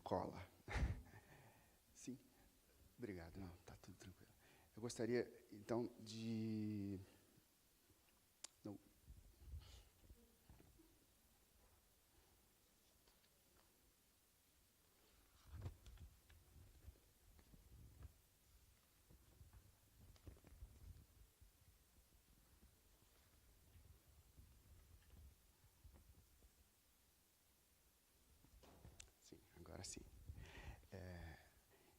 cola. Sim, obrigado. Não, está tudo tranquilo. Eu gostaria, então, de... Não. Sim, agora sim.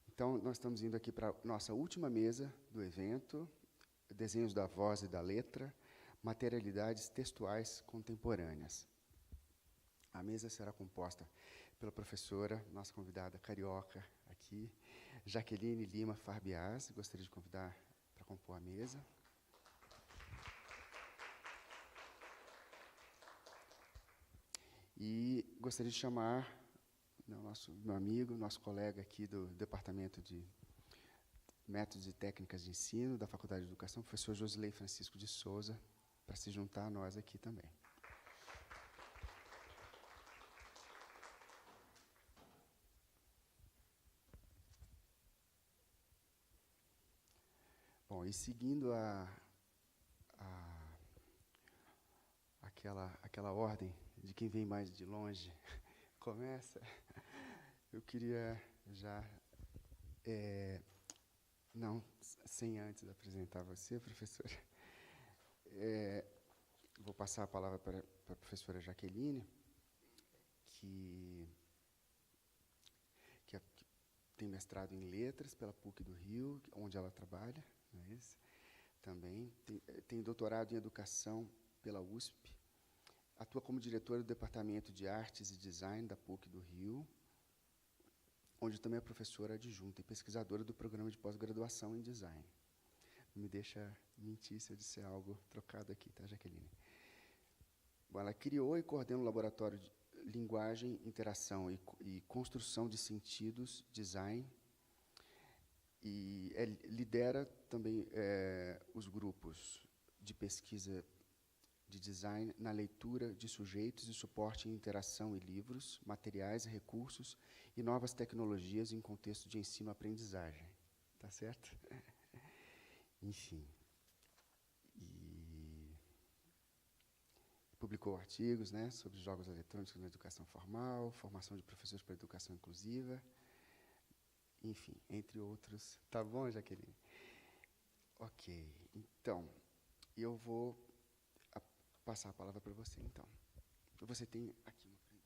Então, nós estamos indo aqui para a nossa última mesa do evento, Desenhos da Voz e da Letra, Materialidades Textuais Contemporâneas. A mesa será composta pela professora, nossa convidada carioca aqui, Jaqueline Lima Farbiaz. Gostaria de convidar para compor a mesa. E gostaria de chamar meu amigo, nosso colega aqui do Departamento de Métodos e Técnicas de Ensino da Faculdade de Educação, professor Josilei Francisco de Souza, para se juntar a nós aqui também. Bom, e seguindo aquela ordem de quem vem mais de longe começa, eu queria já, não sem antes apresentar você, professora, vou passar a palavra para a professora Jaqueline, que tem mestrado em Letras pela PUC do Rio, onde ela trabalha, não é isso? Também tem doutorado em Educação pela USP, atua como diretora do Departamento de Artes e Design da PUC do Rio, onde também é professora adjunta e pesquisadora do programa de pós-graduação em Design. Não me deixa mentir se eu disser algo trocado aqui, tá, Jaqueline? Bom, ela criou e coordena o Laboratório de Linguagem, Interação e Construção de Sentidos, Design, e lidera também os grupos de pesquisa de design na leitura de sujeitos e suporte em interação e livros, materiais e recursos e novas tecnologias em contexto de ensino-aprendizagem. Tá certo? Enfim. E publicou artigos, né, sobre jogos eletrônicos na educação formal, formação de professores para educação inclusiva, enfim, entre outros. Tá bom, Jaqueline? Ok. Então, eu vou passar a palavra para você, então. Você tem aqui uma apresentação.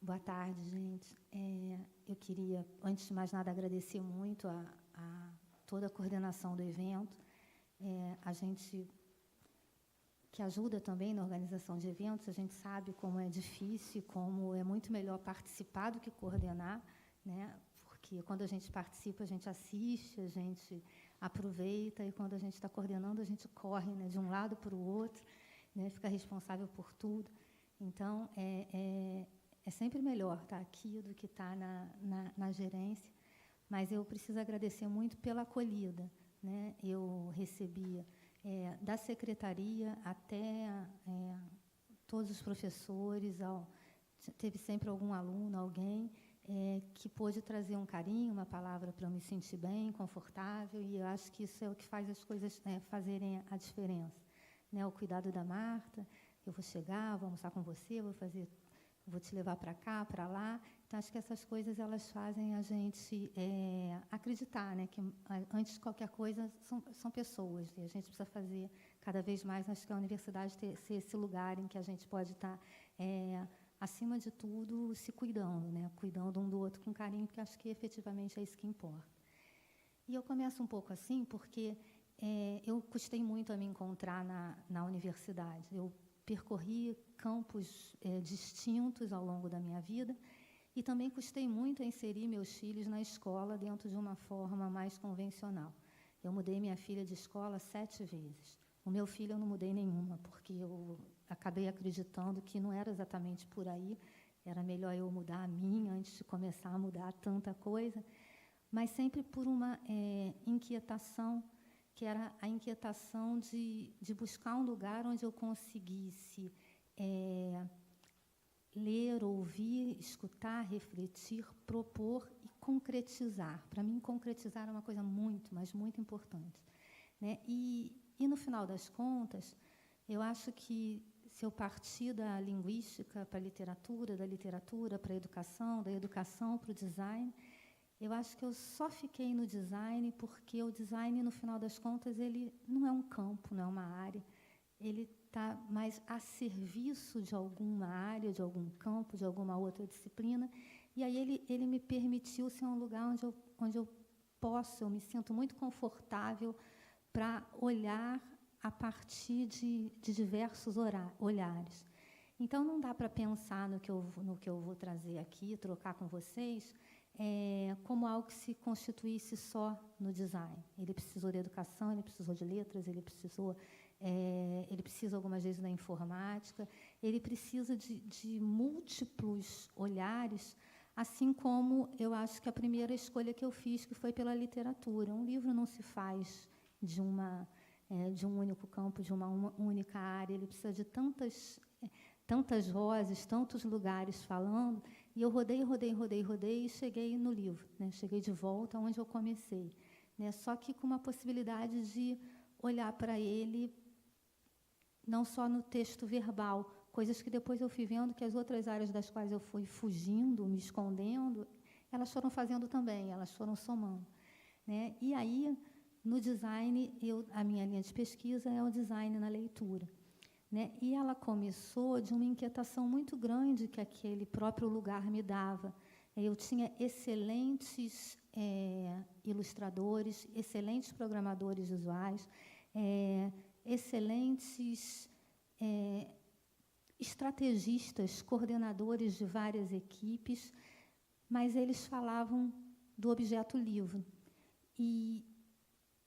Boa tarde, gente. Eu queria, antes de mais nada, agradecer muito a toda a coordenação do evento. A gente que ajuda também na organização de eventos, a gente sabe como é difícil, como é muito melhor participar do que coordenar, né? Porque quando a gente participa, a gente assiste, a gente aproveita, e quando a gente está coordenando, a gente corre, né, de um lado para o outro, né, fica responsável por tudo. Então, é sempre melhor estar aqui do que estar na gerência, mas eu preciso agradecer muito pela acolhida, né? Eu recebia da secretaria até todos os professores, teve sempre algum aluno, alguém que pôde trazer um carinho, uma palavra para eu me sentir bem, confortável, e eu acho que isso é o que faz as coisas fazerem a diferença, né? O cuidado da Marta, eu vou chegar, vou almoçar com você, vou fazer vou te levar para cá, para lá. Então, acho que essas coisas elas fazem a gente acreditar, né, que antes de qualquer coisa são pessoas, e a gente precisa fazer cada vez mais. Acho que a universidade ser esse lugar em que a gente pode estar, acima de tudo, se cuidando, né, cuidando um do outro com carinho, porque acho que efetivamente é isso que importa. E eu começo um pouco assim, porque eu custei muito a me encontrar na universidade. Eu percorri campos distintos ao longo da minha vida e também custei muito a inserir meus filhos na escola dentro de uma forma mais convencional. Eu mudei minha filha de escola 7 vezes. O meu filho eu não mudei nenhuma, porque eu acabei acreditando que não era exatamente por aí, era melhor eu mudar a minha antes de começar a mudar tanta coisa, mas sempre por uma inquietação, que era a inquietação de buscar um lugar onde eu conseguisse ler, ouvir, escutar, refletir, propor e concretizar. Para mim, concretizar é uma coisa muito, mas muito importante, né? E no final das contas, eu acho que se eu partir da linguística para a literatura, da literatura para a educação, da educação para o design, eu acho que eu só fiquei no design porque o design, no final das contas, ele não é um campo, não é uma área. Ele está mais a serviço de alguma área, de algum campo, de alguma outra disciplina. E aí ele me permitiu ser um lugar onde eu posso, eu me sinto muito confortável para olhar a partir de diversos olhares. Então, não dá para pensar no que eu vou trazer aqui, trocar com vocês, como algo que se constituísse só no design. Ele precisou de educação, ele precisou de letras, ele precisa algumas vezes da informática, ele precisa de múltiplos olhares, assim como eu acho que a primeira escolha que eu fiz, que foi pela literatura. Um livro não se faz de um único campo, de uma única área, ele precisa de tantas vozes, tantos lugares falando, e eu rodei e cheguei no livro, né? Cheguei de volta onde eu comecei, né? Só que com uma possibilidade de olhar para ele não só no texto verbal, coisas que depois eu fui vendo que as outras áreas das quais eu fui fugindo, me escondendo, elas foram fazendo também, elas foram somando, né? E aí, no design, a minha linha de pesquisa é o design na leitura, né? E ela começou de uma inquietação muito grande que aquele próprio lugar me dava. Eu tinha excelentes ilustradores, excelentes programadores visuais, excelentes estrategistas, coordenadores de várias equipes, mas eles falavam do objeto livro. E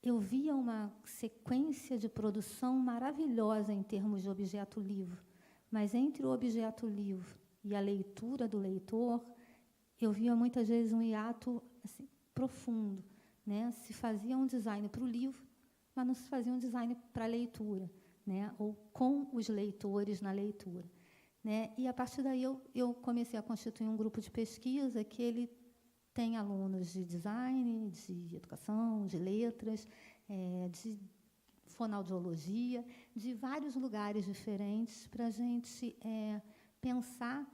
eu via uma sequência de produção maravilhosa em termos de objeto livro, mas entre o objeto livro e a leitura do leitor, eu via muitas vezes um hiato assim, profundo, né? Se fazia um design para o livro, mas não se fazia um design para a leitura, né? Ou com os leitores na leitura, né? E, a partir daí, eu comecei a constituir um grupo de pesquisa que ele tem alunos de design, de educação, de letras, de fonoaudiologia, de vários lugares diferentes, para a gente pensar,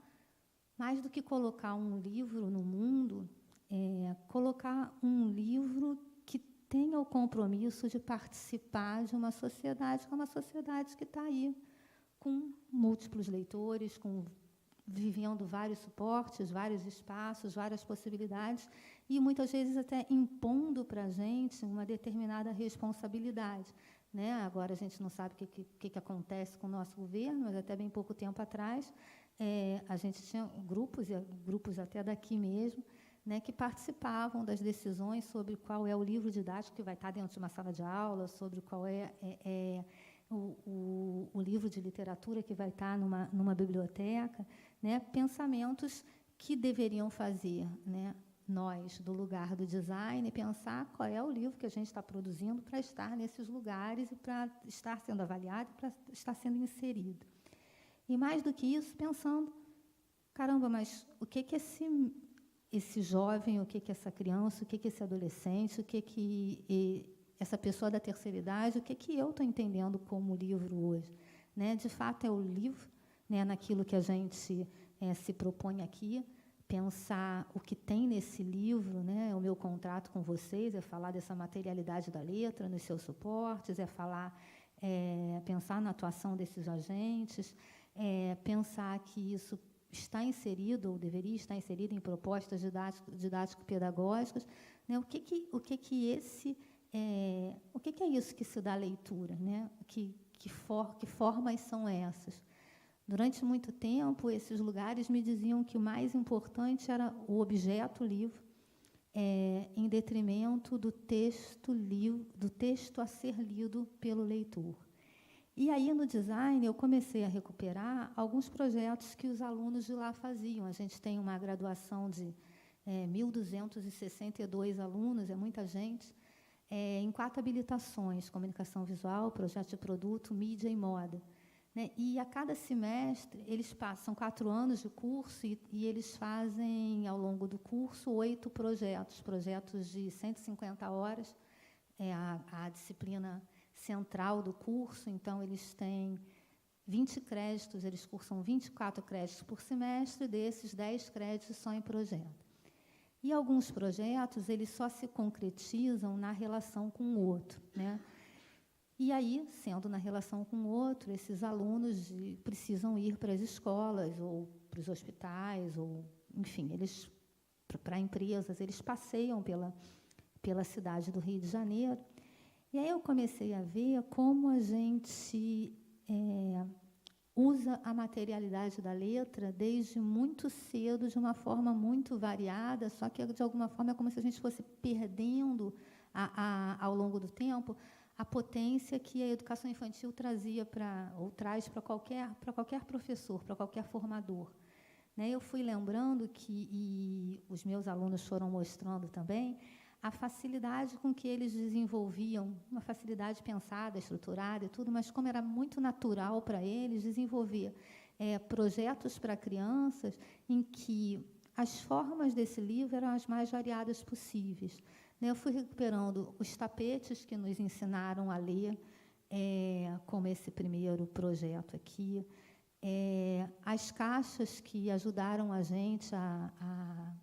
mais do que colocar um livro no mundo, colocar um livro que tenha o compromisso de participar de uma sociedade, que é uma sociedade que está aí, com múltiplos leitores, vivendo vários suportes, vários espaços, várias possibilidades, e muitas vezes até impondo para a gente uma determinada responsabilidade, né? Agora a gente não sabe o que acontece com o nosso governo, mas até bem pouco tempo atrás a gente tinha grupos até daqui mesmo, né, que participavam das decisões sobre qual é o livro didático que vai estar dentro de uma sala de aula, sobre qual o livro de literatura que vai estar numa biblioteca, né? Pensamentos que deveriam fazer, né, nós, do lugar do design, pensar qual é o livro que a gente está produzindo para estar nesses lugares e para estar sendo avaliado, para estar sendo inserido. E, mais do que isso, pensando, caramba, mas o que esse jovem, o que essa criança, o que esse adolescente, o que essa pessoa da terceira idade, o que eu estou entendendo como livro hoje, né? De fato, é o livro, né, naquilo que a gente se propõe aqui, pensar o que tem nesse livro, né? O meu contrato com vocês é falar dessa materialidade da letra nos seus suportes, é falar, pensar na atuação desses agentes, pensar que isso está inserido, ou deveria estar inserido em propostas didático-pedagógicas, né? O que é isso que se dá leitura, né? Que formas são essas? Durante muito tempo, esses lugares me diziam que o mais importante era o objeto livro, em detrimento do texto a ser lido pelo leitor. E aí, no design, eu comecei a recuperar alguns projetos que os alunos de lá faziam. A gente tem uma graduação de 1.262 alunos, é muita gente, em 4 habilitações: comunicação visual, projeto de produto, mídia e moda. Né? E a cada semestre, eles passam 4 anos de curso e eles fazem, ao longo do curso, 8 projetos de 150 horas, a disciplina central do curso. Então, eles têm 20 créditos, eles cursam 24 créditos por semestre, desses 10 créditos são em projeto. E alguns projetos, eles só se concretizam na relação com o outro, né? E aí, sendo na relação com o outro, esses alunos precisam ir para as escolas, ou para os hospitais, ou, enfim, eles, para empresas, eles passeiam pela cidade do Rio de Janeiro. E aí eu comecei a ver como a gente usa a materialidade da letra desde muito cedo, de uma forma muito variada, só que, de alguma forma, é como se a gente fosse perdendo, ao longo do tempo, a potência que a educação infantil traz para qualquer professor, para qualquer formador. Né? Eu fui lembrando e os meus alunos foram mostrando também, a facilidade com que eles desenvolviam, uma facilidade pensada, estruturada e tudo, mas como era muito natural para eles desenvolver projetos para crianças em que as formas desse livro eram as mais variadas possíveis. Eu fui recuperando os tapetes que nos ensinaram a ler, como esse primeiro projeto aqui, as caixas que ajudaram a gente a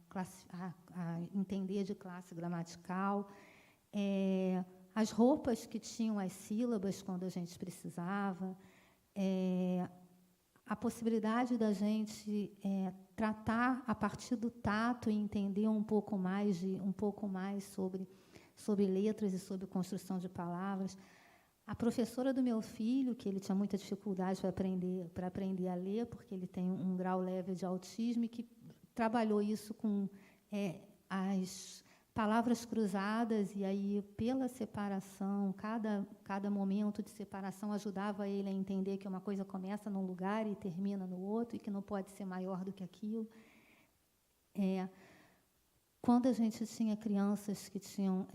entender de classe gramatical, as roupas que tinham as sílabas quando a gente precisava, a possibilidade da gente tratar a partir do tato e entender um pouco mais sobre letras e sobre construção de palavras. A professora do meu filho, que ele tinha muita dificuldade para aprender a ler, porque ele tem um grau leve de autismo, e que trabalhou isso com as palavras cruzadas, e aí, pela separação, cada momento de separação ajudava ele a entender que uma coisa começa num lugar e termina no outro, e que não pode ser maior do que aquilo. Quando a gente tinha crianças que tinham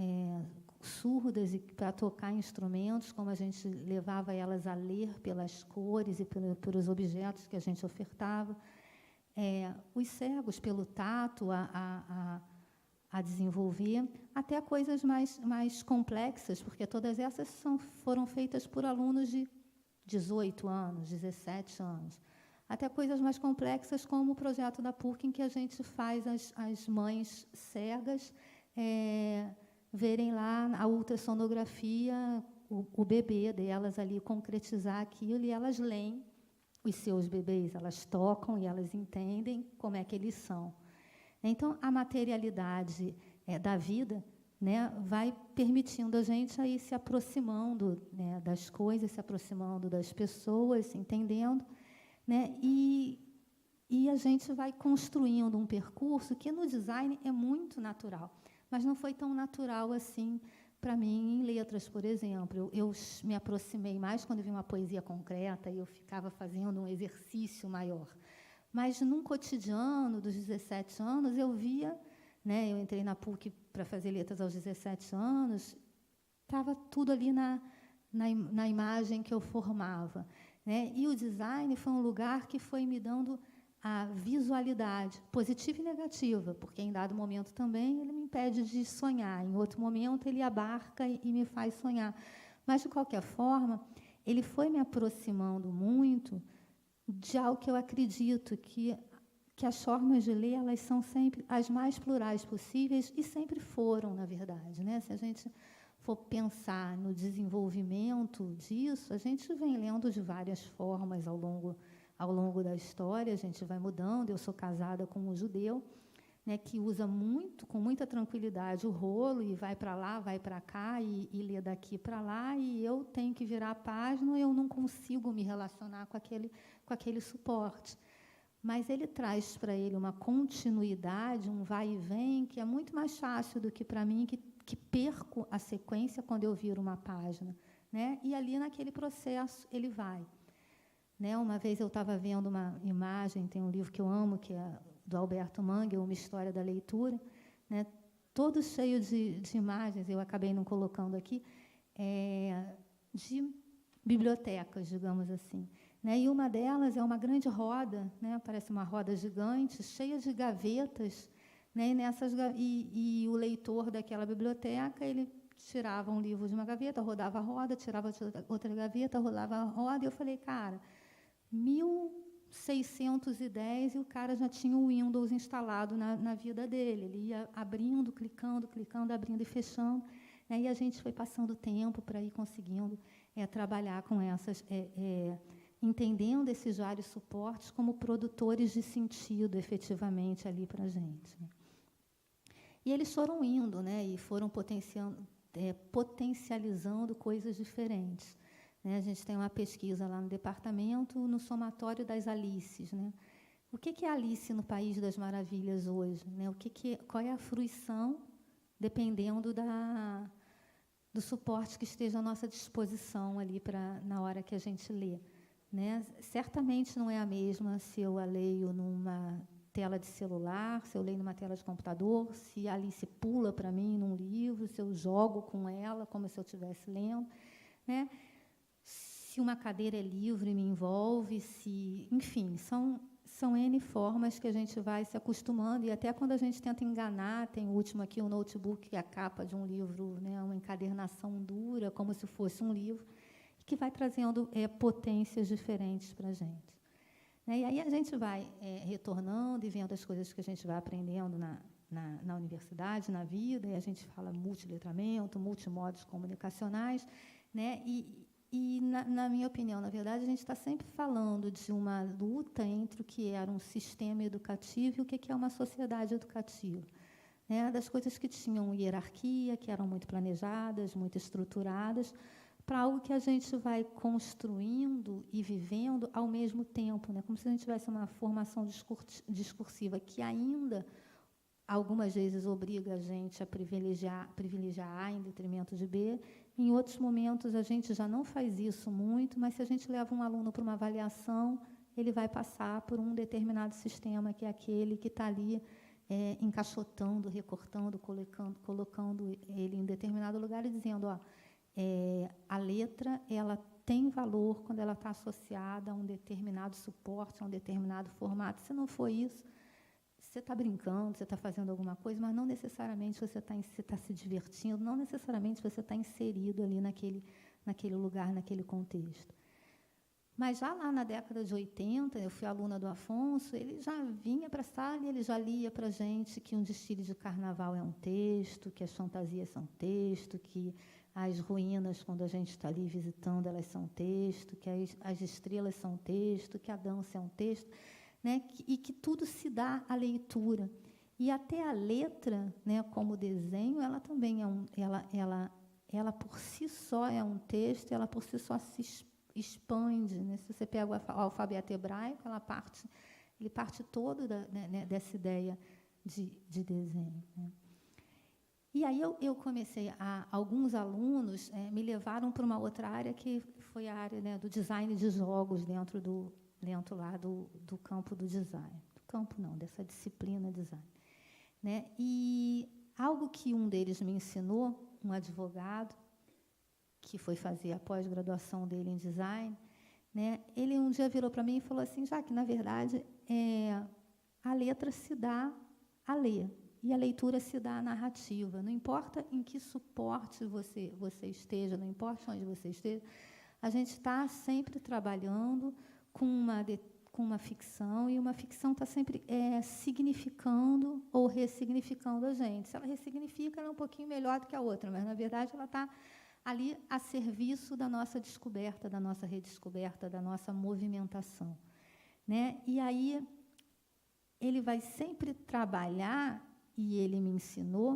surdas e para tocar instrumentos, como a gente levava elas a ler pelas cores e pelos objetos que a gente ofertava, os cegos pelo tato a desenvolver, até coisas mais complexas, porque todas essas foram feitas por alunos de 18 anos, 17 anos. Até coisas mais complexas, como o projeto da PUC, em que a gente faz as mães cegas verem lá a ultrassonografia, o bebê delas ali, concretizar aquilo, e elas leem os seus bebês, elas tocam e elas entendem como é que eles são. Então, a materialidade da vida, né, vai permitindo a gente aí se aproximando, né, das coisas, se aproximando das pessoas, entendendo, né, e a gente vai construindo um percurso que no design é muito natural, mas não foi tão natural assim para mim em letras, por exemplo. Eu me aproximei mais quando vi uma poesia concreta e eu ficava fazendo um exercício maior. Mas, num cotidiano dos 17 anos, eu via, né, eu entrei na PUC para fazer letras aos 17 anos, estava tudo ali na imagem que eu formava. Né? E o design foi um lugar que foi me dando a visualidade, positiva e negativa, porque, em dado momento também, ele me impede de sonhar, em outro momento, ele abarca e me faz sonhar. Mas, de qualquer forma, ele foi me aproximando muito de algo que eu acredito, que que as formas de ler, elas são sempre as mais plurais possíveis e sempre foram, na verdade, né? Se a gente for pensar no desenvolvimento disso, a gente vem lendo de várias formas ao longo da história, a gente vai mudando. Eu sou casada com um judeu, né, que usa com muita tranquilidade o rolo e vai para lá, vai para cá e lê daqui para lá, e eu tenho que virar a página, eu não consigo me relacionar com aquele suporte. Mas ele traz para ele uma continuidade, um vai e vem, que é muito mais fácil do que para mim, que perco a sequência quando eu viro uma página, né? E ali, naquele processo, ele vai. Né? Uma vez eu estava vendo uma imagem, tem um livro que eu amo, que é do Alberto Mangel, Uma História da Leitura, né? Todo cheio de imagens, eu acabei não colocando aqui, de bibliotecas, digamos assim. Né? E uma delas é uma grande roda, né? Parece uma roda gigante, cheia de gavetas, né? E o leitor daquela biblioteca, ele tirava um livro de uma gaveta, rodava a roda, tirava outra gaveta, rodava a roda, e eu falei, cara, 1610 e o cara já tinha o Windows instalado na vida dele. Ele ia abrindo, clicando, abrindo e fechando. Né? E a gente foi passando tempo para ir conseguindo trabalhar com essas, entendendo esses vários suportes como produtores de sentido, efetivamente, ali para a gente. Né? E eles foram indo, né? E foram potencializando coisas diferentes. Né? A gente tem uma pesquisa lá no departamento, no somatório das Alices. Né? O que é Alice no País das Maravilhas hoje? Né? Qual é a fruição, dependendo do suporte que esteja à nossa disposição ali na hora que a gente lê. Né? Certamente não é a mesma se eu a leio numa tela de celular, se eu leio numa tela de computador, se a Alice pula para mim num livro, se eu jogo com ela como se eu estivesse lendo. Né? Se uma cadeira é livre e me envolve, enfim, são N formas que a gente vai se acostumando, e até quando a gente tenta enganar, tem o último aqui, um notebook, que é a capa de um livro, né, uma encadernação dura, como se fosse um livro, que vai trazendo potências diferentes para a gente. Né, e aí a gente vai retornando e vendo as coisas que a gente vai aprendendo na universidade, na vida, e a gente fala multiletramento, multimodos comunicacionais, né, e, na minha opinião, na verdade, a gente está sempre falando de uma luta entre o que era um sistema educativo e o que é uma sociedade educativa. Né? Das coisas que tinham hierarquia, que eram muito planejadas, muito estruturadas, para algo que a gente vai construindo e vivendo ao mesmo tempo, né? Como se a gente tivesse uma formação discursiva que ainda, algumas vezes, obriga a gente a privilegiar A em detrimento de B. Em outros momentos, a gente já não faz isso muito, mas se a gente leva um aluno para uma avaliação, ele vai passar por um determinado sistema, que é aquele que está ali encaixotando, recortando, colocando ele em determinado lugar e dizendo, a letra ela tem valor quando ela está associada a um determinado suporte, a um determinado formato. Se não for isso, você está brincando, você está fazendo alguma coisa, mas não necessariamente você está se divertindo, não necessariamente você está inserido ali naquele lugar, naquele contexto. Mas já lá na década de 80, eu fui aluna do Afonso, ele já vinha para a sala e ele já lia para a gente que um desfile de carnaval é um texto, que as fantasias são texto, que as ruínas, quando a gente está ali visitando, elas são texto, que as estrelas são texto, que a dança é um texto. Né, e que tudo se dá à leitura. E até a letra, né, como desenho, ela também ela por si só é um texto, ela por si só se expande. Né? Se você pega o alfabeto hebraico, ele parte todo dessa ideia de desenho. Né? E aí eu comecei, alguns alunos me levaram para uma outra área, que foi a área, né, do design de jogos dentro lá do campo do design. Do campo não, dessa disciplina design. Né? E algo que um deles me ensinou, um advogado, que foi fazer a pós-graduação dele em design, né? Ele um dia virou para mim e falou assim, já que, na verdade, a letra se dá a ler, e a leitura se dá a narrativa. Não importa em que suporte você esteja, não importa onde você esteja, a gente está sempre trabalhando com com uma ficção, e uma ficção está sempre significando ou ressignificando a gente. Se ela ressignifica, ela é um pouquinho melhor do que a outra, mas, na verdade, ela está ali a serviço da nossa descoberta, da nossa redescoberta, da nossa movimentação, né? E aí ele vai sempre trabalhar, e ele me ensinou,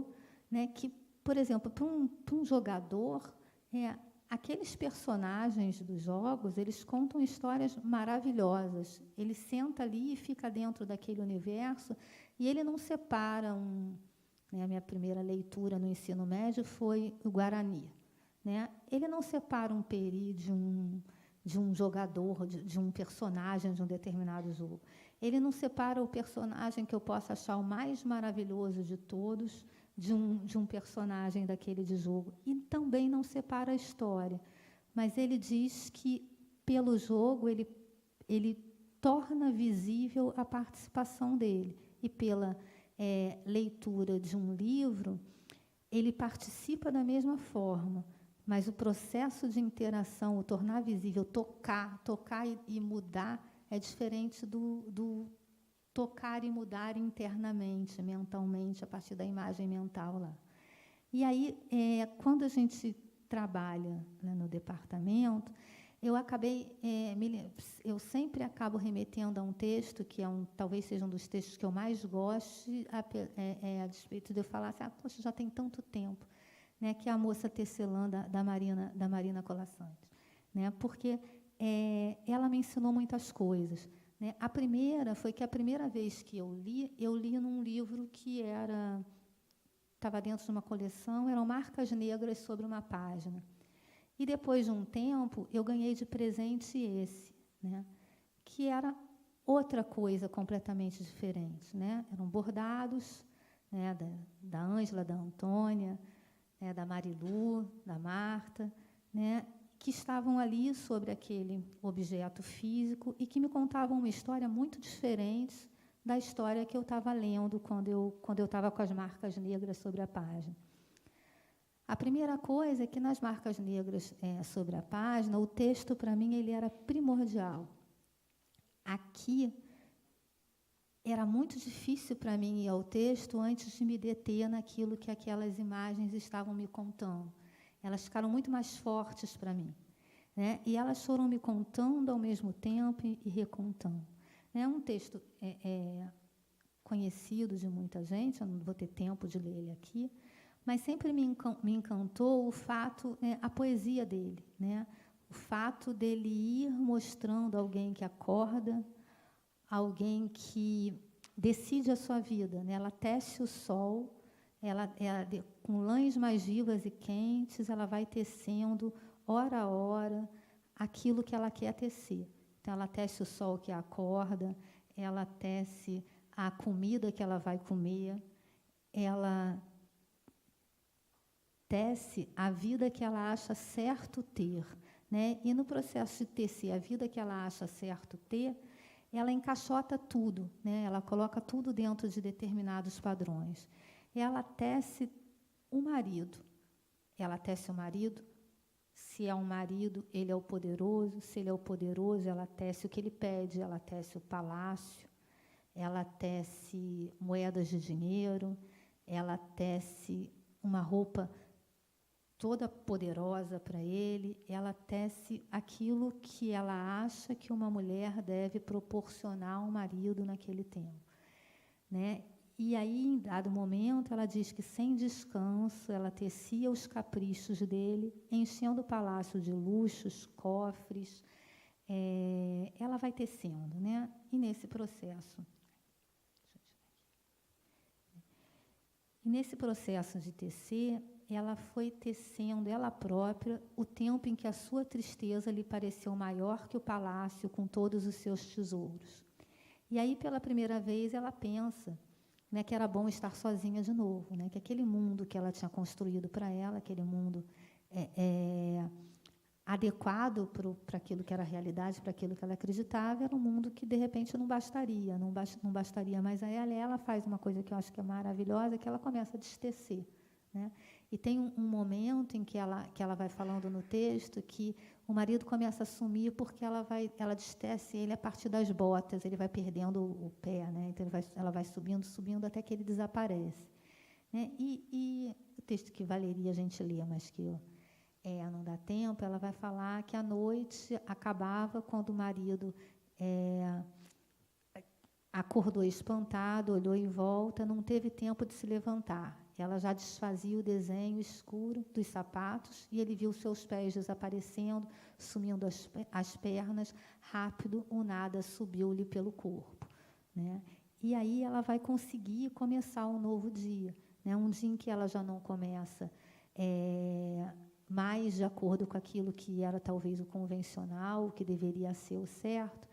né, que, por exemplo, para um jogador, aqueles personagens dos jogos, eles contam histórias maravilhosas. Ele senta ali e fica dentro daquele universo, e ele não separa né, a minha primeira leitura no ensino médio foi o Guarani, né? Ele não separa um peri de um jogador, de um personagem de um determinado jogo. Ele não separa o personagem que eu possa achar o mais maravilhoso de todos de um personagem daquele de jogo. E também não separa a história. Mas ele diz que, pelo jogo, ele torna visível a participação dele. E pela leitura de um livro, ele participa da mesma forma. Mas o processo de interação, o tornar visível, tocar e mudar, é diferente do tocar e mudar internamente, mentalmente, a partir da imagem mental lá. E aí, quando a gente trabalha, né, no departamento, eu sempre acabo remetendo a um texto que talvez seja um dos textos que eu mais goste, a despeito de eu falar assim, poxa, já tem tanto tempo, né, que é a Moça Tecelã da Marina Colasanti, né, porque ela me ensinou muitas coisas, né. A primeira foi que a primeira vez que eu li num livro que estava dentro de uma coleção, eram marcas negras sobre uma página. E, depois de um tempo, eu ganhei de presente esse, né, que era outra coisa completamente diferente, né. Eram bordados, né, da Ângela, da Antônia, né, da Marilu, da Marta, né, que estavam ali sobre aquele objeto físico e que me contavam uma história muito diferente da história que eu estava lendo quando eu estava com as marcas negras sobre a página. A primeira coisa é que, nas marcas negras sobre a página, o texto, para mim, ele era primordial. Aqui, era muito difícil para mim ir ao texto antes de me deter naquilo que aquelas imagens estavam me contando. Elas ficaram muito mais fortes para mim, né? E elas foram me contando ao mesmo tempo e recontando. É um texto conhecido de muita gente, eu não vou ter tempo de ler ele aqui, mas sempre me encantou o fato, a poesia dele, né? O fato dele ir mostrando alguém que acorda, alguém que decide a sua vida, né? Ela tece o sol, com lãs mais vivas e quentes, ela vai tecendo, hora a hora, aquilo que ela quer tecer. Então, ela tece o sol que a acorda, ela tece a comida que ela vai comer, ela tece a vida que ela acha certo ter, né? E, no processo de tecer a vida que ela acha certo ter, ela encaixota tudo, né? Ela coloca tudo dentro de determinados padrões. Ela tece o marido. Ela tece o marido. Se é um marido, ele é o poderoso. Se ele é o poderoso, ela tece o que ele pede. Ela tece o palácio. Ela tece moedas de dinheiro. Ela tece uma roupa toda poderosa para ele. Ela tece aquilo que ela acha que uma mulher deve proporcionar ao marido naquele tempo, né? E aí, em dado momento, ela diz que, sem descanso, ela tecia os caprichos dele, enchendo o palácio de luxos, cofres. Ela vai tecendo, né? E, nesse processo de tecer, ela foi tecendo ela própria o tempo em que a sua tristeza lhe pareceu maior que o palácio com todos os seus tesouros. E aí, pela primeira vez, ela pensa, né, que era bom estar sozinha de novo, né, que aquele mundo que ela tinha construído para ela, aquele mundo adequado para aquilo que era a realidade, para aquilo que ela acreditava, era um mundo que, de repente, não bastaria mais a ela. E ela faz uma coisa que eu acho que é maravilhosa, que ela começa a destecer, né? E tem um momento em que ela vai falando no texto que o marido começa a sumir porque ela destece ele a partir das botas, ele vai perdendo o pé, né? Então ela vai subindo até que ele desaparece, né? E o texto que valeria a gente ler, mas que não dá tempo, ela vai falar que a noite acabava quando o marido acordou espantado, olhou em volta, não teve tempo de se levantar. Ela já desfazia o desenho escuro dos sapatos e ele viu seus pés desaparecendo, sumindo as pernas. Rápido, o nada subiu-lhe pelo corpo, né? E aí ela vai conseguir começar um novo dia, né? Um dia em que ela já não começa mais de acordo com aquilo que era talvez o convencional, o que deveria ser o certo,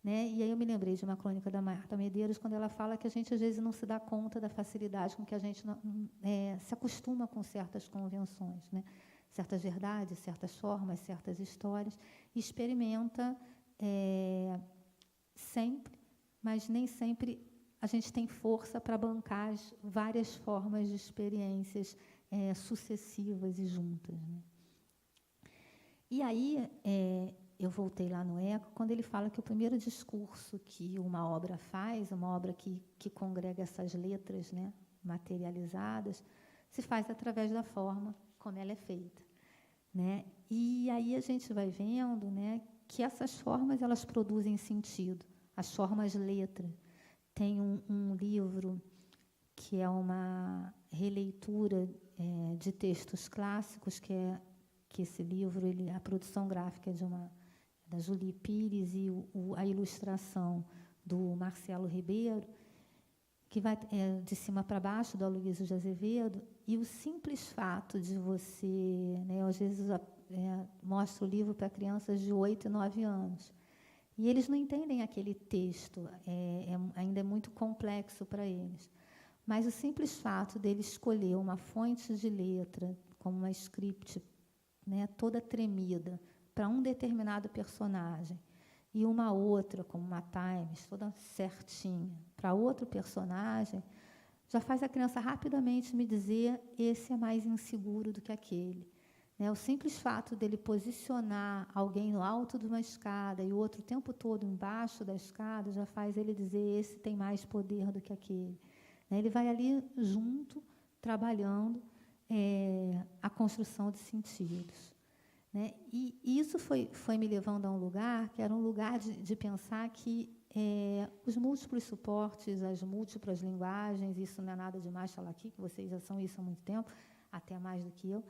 né? E aí eu me lembrei de uma crônica da Marta Medeiros, quando ela fala que a gente, às vezes, não se dá conta da facilidade com que a gente se acostuma com certas convenções, né? Certas verdades, certas formas, certas histórias, e experimenta sempre, mas nem sempre a gente tem força para bancar as várias formas de experiências sucessivas e juntas, né? E aí, eu voltei lá no Eco, quando ele fala que o primeiro discurso que uma obra faz, uma obra que congrega essas letras, né, materializadas, se faz através da forma como ela é feita, né? E aí a gente vai vendo, né, que essas formas elas produzem sentido, as formas letra. Tem um livro que é uma releitura de textos clássicos, que esse livro, a produção gráfica é da Julie Pires e a ilustração do Marcelo Ribeiro, que vai de cima para baixo, do Aloysio de Azevedo, e o simples fato de você, né, eu às vezes mostro o livro para crianças de 8 e 9 anos, e eles não entendem aquele texto, ainda é muito complexo para eles, mas o simples fato dele escolher uma fonte de letra, como uma script, né, toda tremida, para um determinado personagem, e uma outra, como uma Times, toda certinha, para outro personagem, já faz a criança rapidamente me dizer: esse é mais inseguro do que aquele. Né? O simples fato dele posicionar alguém no alto de uma escada e o outro o tempo todo embaixo da escada já faz ele dizer: esse tem mais poder do que aquele. Né? Ele vai ali junto, trabalhando a construção de sentidos. Né? E isso foi me levando a um lugar que era um lugar de pensar que os múltiplos suportes, as múltiplas linguagens, isso não é nada demais falar aqui, que vocês já são isso há muito tempo, até mais do que eu,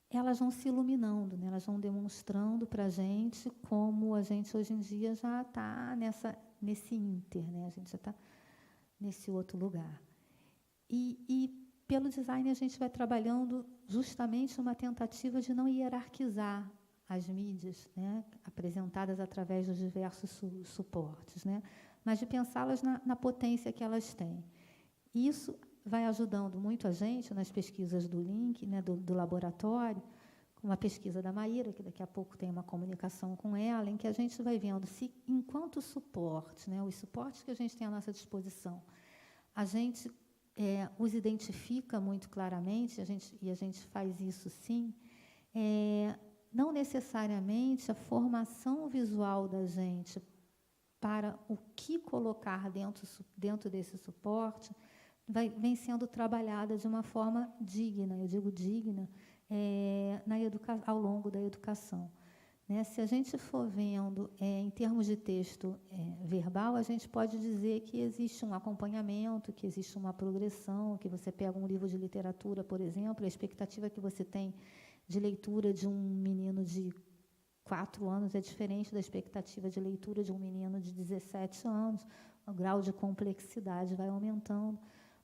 elas vão se iluminando, né? Elas vão demonstrando para a gente como a gente hoje em dia já está nesse ínter, né? A gente já está nesse outro lugar. E pelo design a gente vai trabalhando justamente uma tentativa de não hierarquizar as mídias, né, apresentadas através dos diversos suportes, né, mas de pensá-las na potência que elas têm. Isso vai ajudando muito a gente nas pesquisas do Link, né, do laboratório, com uma pesquisa da Maíra, que daqui a pouco tem uma comunicação com ela, em que a gente vai vendo se, enquanto suporte, né, os suportes que a gente tem à nossa disposição, a gente os identifica muito claramente, e a gente faz isso sim, não necessariamente a formação visual da gente para o que colocar dentro desse suporte vem sendo trabalhada de uma forma digna, eu digo digna, ao longo da educação. Né? Se a gente for vendo, em termos de texto verbal, a gente pode dizer que existe um acompanhamento, que existe uma progressão, que você pega um livro de literatura, por exemplo, a expectativa que você tem de leitura de um menino de 4 anos é diferente da expectativa de leitura de um menino de 17 anos, o grau de complexidade vai aumentando.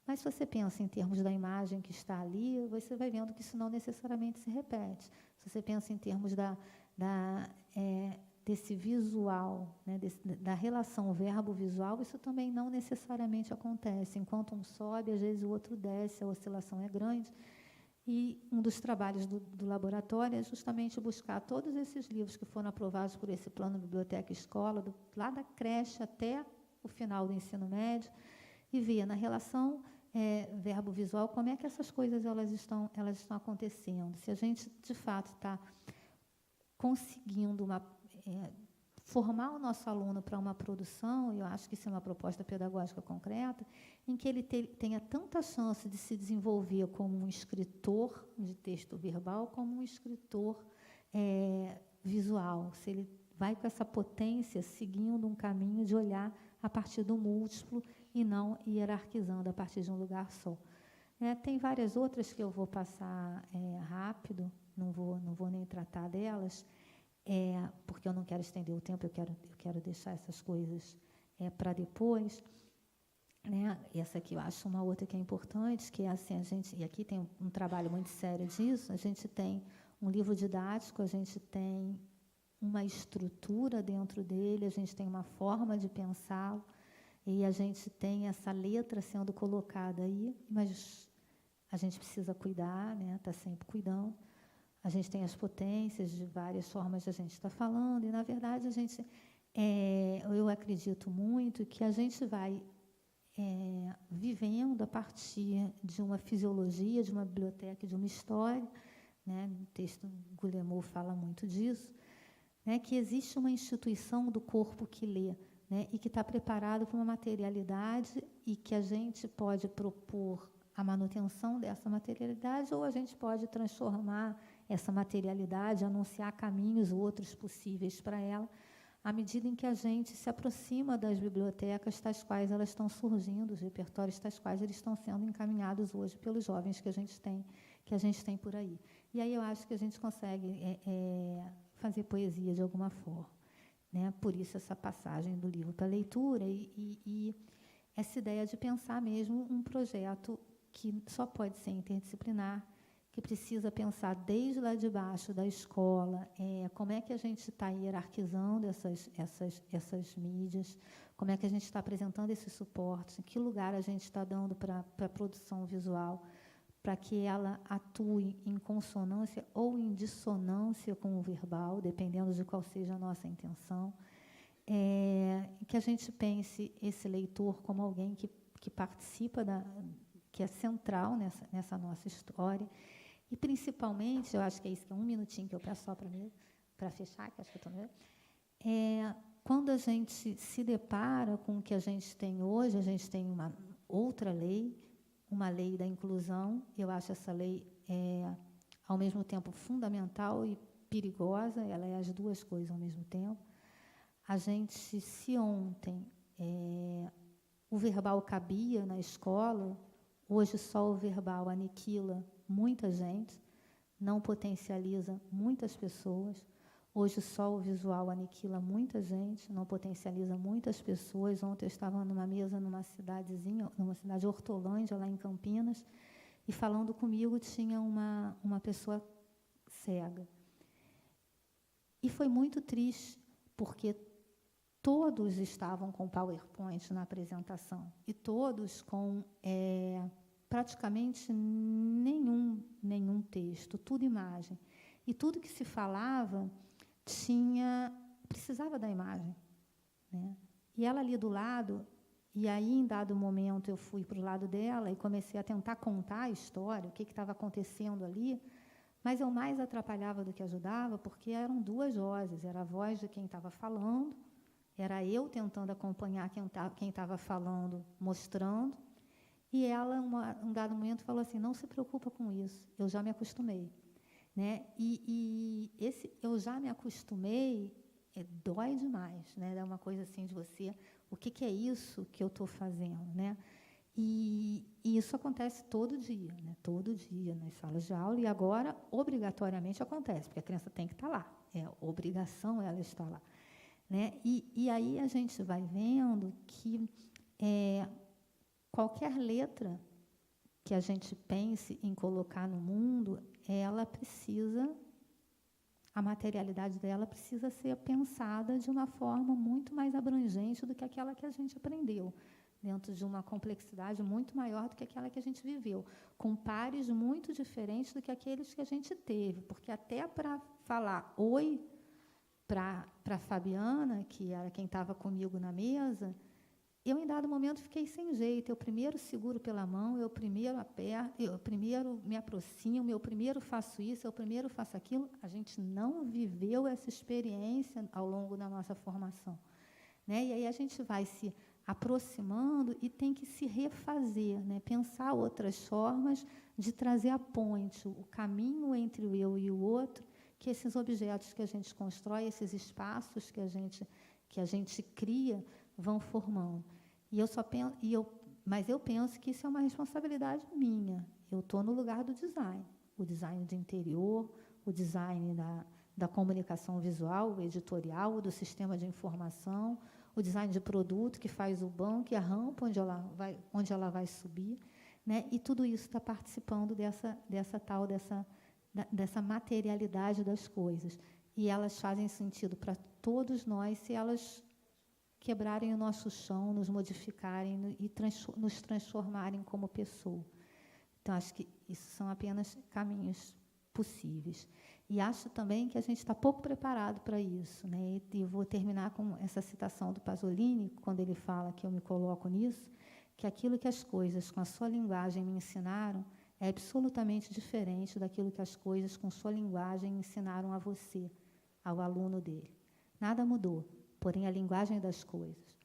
Mas se você pensa em termos da imagem que está ali, você vai vendo que isso não necessariamente se repete. Se você pensa em termos desse visual, né, da relação verbo-visual, isso também não necessariamente acontece. Enquanto um sobe, às vezes o outro desce, a oscilação é grande. E um dos trabalhos do laboratório é justamente buscar todos esses livros que foram aprovados por esse plano Biblioteca Escola, lá da creche até o final do ensino médio, e ver na relação verbo visual, como é que essas coisas elas estão acontecendo? Se a gente, de fato, está conseguindo formar o nosso aluno para uma produção, eu acho que isso é uma proposta pedagógica concreta, em que ele tenha tanta chance de se desenvolver como um escritor de texto verbal, como um escritor visual. Se ele vai com essa potência, seguindo um caminho de olhar a partir do múltiplo e não hierarquizando a partir de um lugar só. Tem várias outras que eu vou passar rápido, não vou nem tratar delas, porque eu não quero estender o tempo, eu quero deixar essas coisas para depois. Essa aqui eu acho uma outra que é importante, que é assim, e aqui tem um trabalho muito sério disso, a gente tem um livro didático, a gente tem uma estrutura dentro dele, a gente tem uma forma de pensá-lo, e a gente tem essa letra sendo colocada aí, mas a gente precisa cuidar, está sempre cuidando. A gente tem as potências de várias formas de a gente estar falando, e, na verdade, eu acredito muito que a gente vai vivendo a partir de uma fisiologia, de uma biblioteca, de uma história, o texto Guillemot fala muito disso, que existe uma instituição do corpo que lê, e que está preparado para uma materialidade e que a gente pode propor a manutenção dessa materialidade, ou a gente pode transformar essa materialidade, anunciar caminhos outros possíveis para ela, à medida em que a gente se aproxima das bibliotecas tais quais elas estão surgindo, os repertórios tais quais eles estão sendo encaminhados hoje pelos jovens que a gente tem por aí. E aí eu acho que a gente consegue fazer poesia de alguma forma. Por isso essa passagem do livro para a leitura e essa ideia de pensar mesmo um projeto que só pode ser interdisciplinar, que precisa pensar desde lá de baixo da escola, como é que a gente está hierarquizando essas mídias, como é que a gente está apresentando esses suportes, em que lugar a gente está dando para a produção visual, para que ela atue em consonância ou em dissonância com o verbal, dependendo de qual seja a nossa intenção, que a gente pense esse leitor como alguém que participa, que é central nessa nossa história, e, principalmente, eu acho que é isso, que é um minutinho que eu peço só para fechar, que acho que eu estou vendo, quando a gente se depara com o que a gente tem hoje, a gente tem uma outra lei, uma lei da inclusão. Eu acho essa lei, ao mesmo tempo, fundamental e perigosa, ela é as duas coisas ao mesmo tempo. A gente, se ontem o verbal cabia na escola, hoje só o verbal aniquila muita gente, não potencializa muitas pessoas. Hoje só o visual aniquila muita gente, não potencializa muitas pessoas. Ontem eu estava numa mesa numa cidadezinha, numa cidade Hortolândia, lá em Campinas, e falando comigo tinha uma pessoa cega. E foi muito triste, porque todos estavam com PowerPoint na apresentação, e todos com praticamente nenhum texto, tudo imagem. E tudo que se falava precisava da imagem. E ela ali do lado, e aí, em dado momento, eu fui para o lado dela e comecei a tentar contar a história, o que estava acontecendo ali, mas eu mais atrapalhava do que ajudava, porque eram duas vozes, era a voz de quem estava falando, era eu tentando acompanhar quem estava falando, mostrando, e ela, em um dado momento, falou assim, não se preocupa com isso, eu já me acostumei. E esse eu já me acostumei, dói demais, é uma coisa assim de você, o que é isso que eu estou fazendo, E isso acontece todo dia, nas salas de aula, e agora obrigatoriamente acontece, porque a criança tem que estar lá, obrigação ela estar lá, E aí a gente vai vendo que qualquer letra que a gente pense em colocar no mundo, a materialidade dela precisa ser pensada de uma forma muito mais abrangente do que aquela que a gente aprendeu, dentro de uma complexidade muito maior do que aquela que a gente viveu, com pares muito diferentes do que aqueles que a gente teve, porque até para falar oi para a Fabiana, que era quem estava comigo na mesa, eu, em dado momento, fiquei sem jeito. Eu primeiro seguro pela mão, eu primeiro aperto, eu primeiro me aproximo, eu primeiro faço isso, eu primeiro faço aquilo. A gente não viveu essa experiência ao longo da nossa formação, né? E aí a gente vai se aproximando e tem que se refazer, né? Pensar outras formas de trazer a ponte, o caminho entre o eu e o outro, que esses objetos que a gente constrói, esses espaços que a gente cria, vão formando. Mas eu penso que isso é uma responsabilidade minha. Eu estou no lugar do design. O design de interior, o design da comunicação visual, o editorial, do sistema de informação, o design de produto, que faz o banco e a rampa onde ela vai subir, né? E tudo isso está participando dessa materialidade das coisas. E elas fazem sentido para todos nós se elas quebrarem o nosso chão, nos modificarem e nos transformarem como pessoa. Então, acho que isso são apenas caminhos possíveis. E acho também que a gente está pouco preparado para isso, né? E vou terminar com essa citação do Pasolini, quando ele fala, que eu me coloco nisso, que aquilo que as coisas com a sua linguagem me ensinaram é absolutamente diferente daquilo que as coisas com sua linguagem ensinaram a você, ao aluno dele. Nada mudou. Porém, a linguagem das coisas.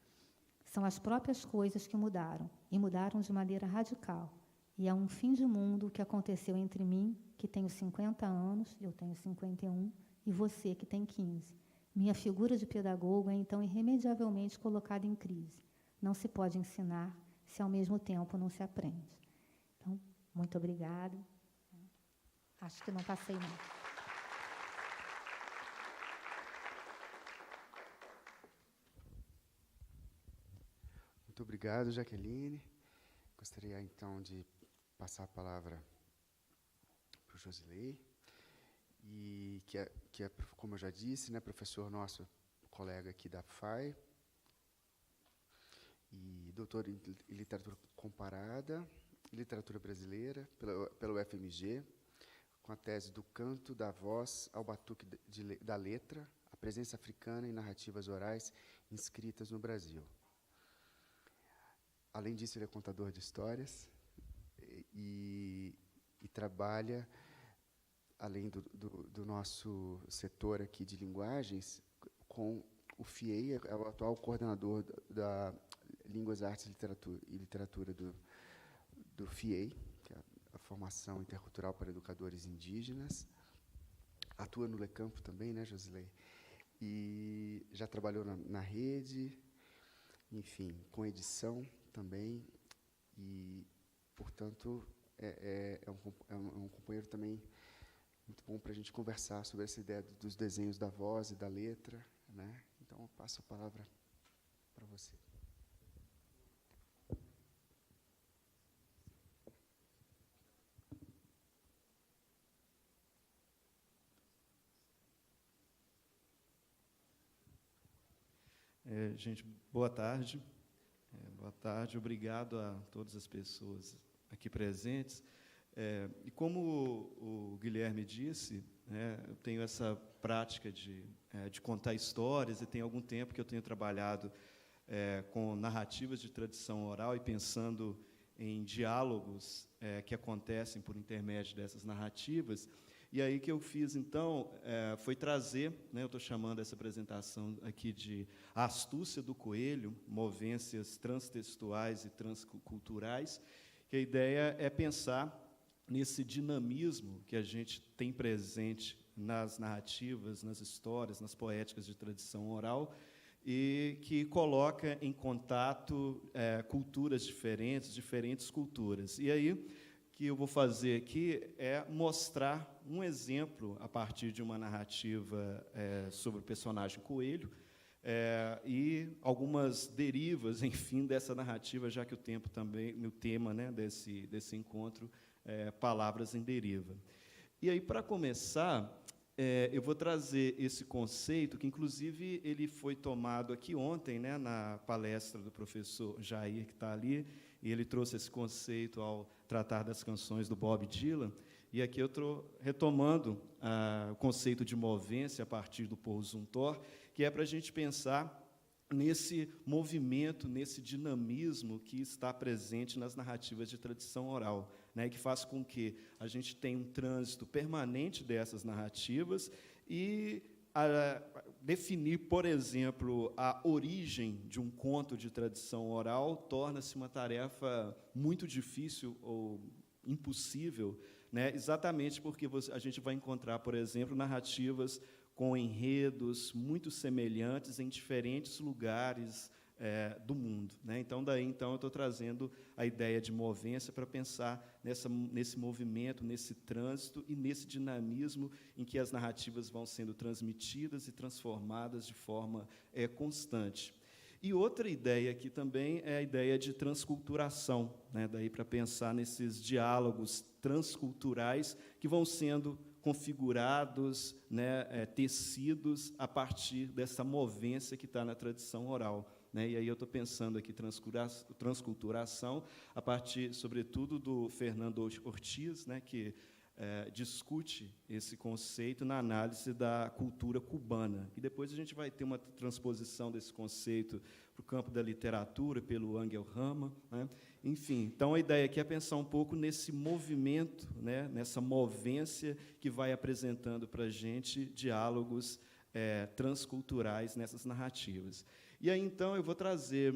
São as próprias coisas que mudaram, e mudaram de maneira radical. E é um fim de mundo que aconteceu entre mim, que tenho 50 anos, eu tenho 51, e você, que tem 15. Minha figura de pedagogo é, então, irremediavelmente colocada em crise. Não se pode ensinar se, ao mesmo tempo, não se aprende. Então, muito obrigada. Acho que não passei, não. Muito obrigado, Jaqueline. Gostaria, então, de passar a palavra para o Josilei, e que é, como eu já disse, né, professor nosso, colega aqui da FAI, e doutor em literatura comparada, literatura brasileira, pela UFMG, com a tese do canto da voz ao batuque da letra, a presença africana em narrativas orais inscritas no Brasil. Além disso, ele é contador de histórias e trabalha, além do nosso setor aqui de linguagens, com o FIEI, é o atual coordenador da Línguas, Artes e Literatura do FIEI, que é a Formação Intercultural para Educadores Indígenas. Atua no LECampo também, né, Josilei? E já trabalhou na rede, enfim, com edição também, e, portanto, é um companheiro também muito bom para a gente conversar sobre essa ideia dos desenhos da voz e da letra, né? Então, eu passo a palavra para você. Gente, boa tarde. Boa tarde, obrigado a todas as pessoas aqui presentes. E como o Guilherme disse, eu tenho essa prática de contar histórias, e tem algum tempo que eu tenho trabalhado com narrativas de tradição oral e pensando em diálogos que acontecem por intermédio dessas narrativas. E aí que eu fiz, então, foi trazer, eu estou chamando essa apresentação aqui de A Astúcia do Coelho, Movências Transtextuais e Transculturais, que a ideia é pensar nesse dinamismo que a gente tem presente nas narrativas, nas histórias, nas poéticas de tradição oral, e que coloca em contato culturas diferentes culturas. E aí, que eu vou fazer aqui é mostrar um exemplo a partir de uma narrativa sobre o personagem Coelho, e algumas derivas, enfim, dessa narrativa, já que o tema, né, desse encontro palavras em deriva. E aí, para começar, eu vou trazer esse conceito, que, inclusive, ele foi tomado aqui ontem, né, na palestra do professor Jair, que está ali, e ele trouxe esse conceito ao tratar das canções do Bob Dylan, e aqui eu estou retomando o conceito de movência a partir do Paul Zumthor, que é para a gente pensar nesse movimento, nesse dinamismo que está presente nas narrativas de tradição oral, né, que faz com que a gente tenha um trânsito permanente dessas narrativas e definir, por exemplo, a origem de um conto de tradição oral torna-se uma tarefa muito difícil ou impossível, né, exatamente porque a gente vai encontrar, por exemplo, narrativas com enredos muito semelhantes em diferentes lugares do mundo, né? Então, eu estou trazendo a ideia de movência para pensar nesse movimento, nesse trânsito e nesse dinamismo em que as narrativas vão sendo transmitidas e transformadas de forma constante. E outra ideia aqui também é a ideia de transculturação, né? Daí para pensar nesses diálogos transculturais que vão sendo configurados, né, tecidos a partir dessa movência que está na tradição oral, né? E aí eu estou pensando aqui transculturação a partir, sobretudo, do Fernando Ortiz, né, que discute esse conceito na análise da cultura cubana. E depois a gente vai ter uma transposição desse conceito para o campo da literatura, pelo Ángel Rama, né? Enfim, então a ideia aqui é pensar um pouco nesse movimento, né, nessa movência que vai apresentando para a gente diálogos transculturais nessas narrativas. E aí, então, eu vou trazer,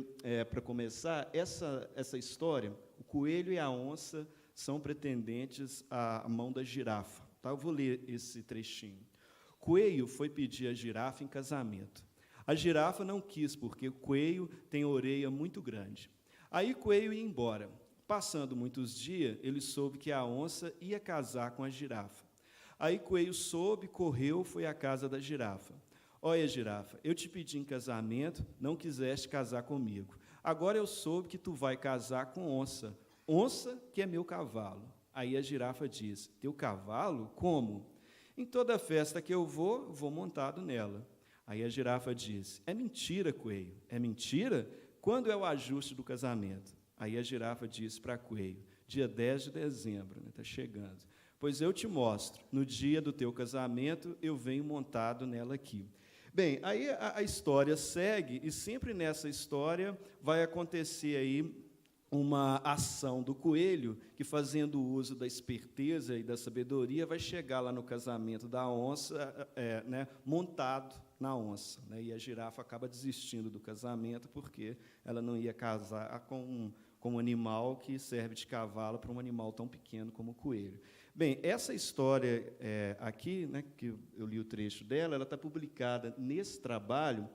para começar, essa história. O coelho e a onça são pretendentes à mão da girafa. Tá? Eu vou ler esse trechinho. Coelho foi pedir a girafa em casamento. A girafa não quis, porque o coelho tem orelha muito grande. Aí Coelho ia embora. Passando muitos dias, ele soube que a onça ia casar com a girafa. Aí Coelho soube, correu, foi à casa da girafa. Olha, girafa, eu te pedi em casamento, não quiseste casar comigo. Agora eu soube que tu vai casar com onça. Onça, que é meu cavalo. Aí a girafa diz, teu cavalo? Como? Em toda festa que eu vou montado nela. Aí a girafa diz, é mentira, Coelho. É mentira? Quando é o ajuste do casamento? Aí a girafa diz para Coelho, dia 10 de dezembro, está chegando. Pois eu te mostro, no dia do teu casamento, eu venho montado nela aqui. Bem, aí a história segue, e sempre nessa história vai acontecer aí uma ação do coelho, que, fazendo uso da esperteza e da sabedoria, vai chegar lá no casamento da onça, né, montado na onça, né, e a girafa acaba desistindo do casamento, porque ela não ia casar com um animal que serve de cavalo para um animal tão pequeno como o coelho. Bem, essa história aqui, né, que eu li o trecho dela, ela está publicada nesse trabalho,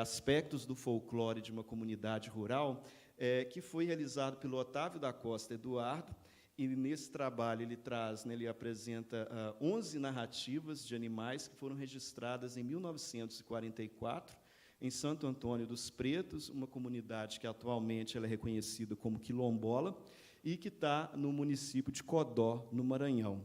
Aspectos do Folclore de uma Comunidade Rural, que foi realizado pelo Otávio da Costa Eduardo, e nesse trabalho ele traz, né, ele apresenta 11 narrativas de animais que foram registradas em 1944, em Santo Antônio dos Pretos, uma comunidade que atualmente ela é reconhecida como quilombola, e que está no município de Codó, no Maranhão.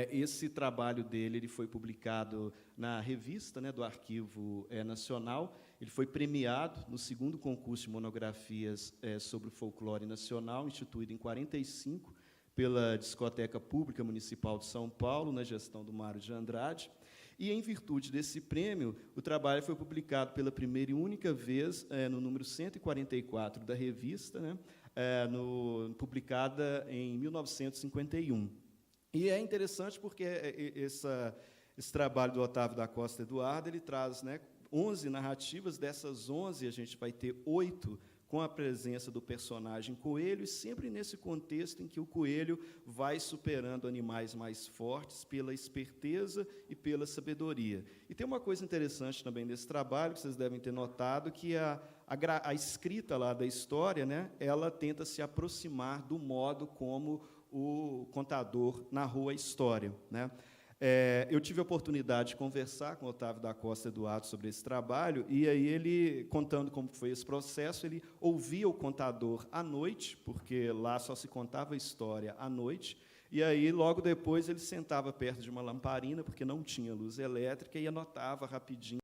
Esse trabalho dele ele foi publicado na revista, né, do Arquivo Nacional. Ele foi premiado no 2º concurso de monografias sobre o folclore nacional, instituído em 1945 pela Discoteca Pública Municipal de São Paulo, na gestão do Mário de Andrade. E, em virtude desse prêmio, o trabalho foi publicado pela primeira e única vez no número 144 da revista, né, publicada em 1951. E é interessante porque esse trabalho do Otávio da Costa Eduardo, ele traz, né, 11 narrativas. Dessas 11, a gente vai ter 8 com a presença do personagem coelho, e sempre nesse contexto em que o coelho vai superando animais mais fortes pela esperteza e pela sabedoria. E tem uma coisa interessante também desse trabalho, que vocês devem ter notado, que a escrita lá da história, né, ela tenta se aproximar do modo como o contador narrou a história, né? Eu tive a oportunidade de conversar com o Otávio da Costa Eduardo sobre esse trabalho, e aí ele, contando como foi esse processo, ele ouvia o contador à noite, porque lá só se contava a história à noite, e aí, logo depois, ele sentava perto de uma lamparina, porque não tinha luz elétrica, e anotava rapidinho.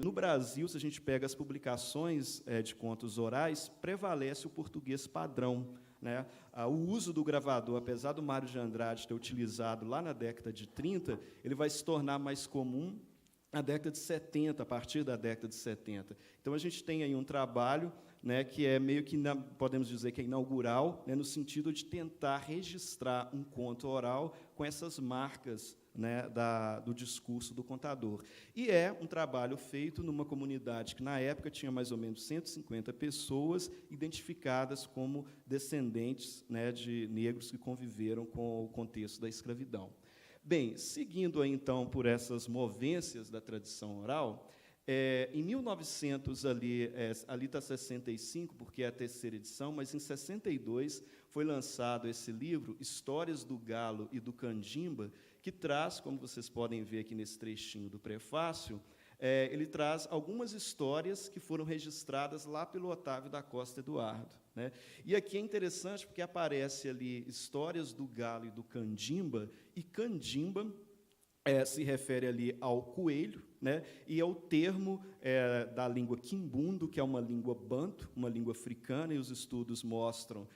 No Brasil, se a gente pega as publicações de contos orais, prevalece o português padrão, né? O uso do gravador, apesar do Mário de Andrade ter utilizado lá na década de 30, ele vai se tornar mais comum na década de 70, a partir da década de 70. Então, a gente tem aí um trabalho, né, que é meio que, podemos dizer que é inaugural, né, no sentido de tentar registrar um conto oral com essas marcas, né, do discurso do contador. E é um trabalho feito numa comunidade que, na época, tinha mais ou menos 150 pessoas identificadas como descendentes, né, de negros que conviveram com o contexto da escravidão. Bem, seguindo aí, então, por essas movências da tradição oral, em 1900, ali está 65, porque é a terceira edição, mas em 62 foi lançado esse livro, Histórias do Galo e do Candimba, que traz, como vocês podem ver aqui nesse trechinho do prefácio, ele traz algumas histórias que foram registradas lá pelo Otávio da Costa Eduardo, né? E aqui é interessante porque aparece ali Histórias do Galo e do Candimba, e Candimba se refere ali ao coelho, né, e ao termo da língua quimbundo, que é uma língua banto, uma língua africana, e os estudos mostram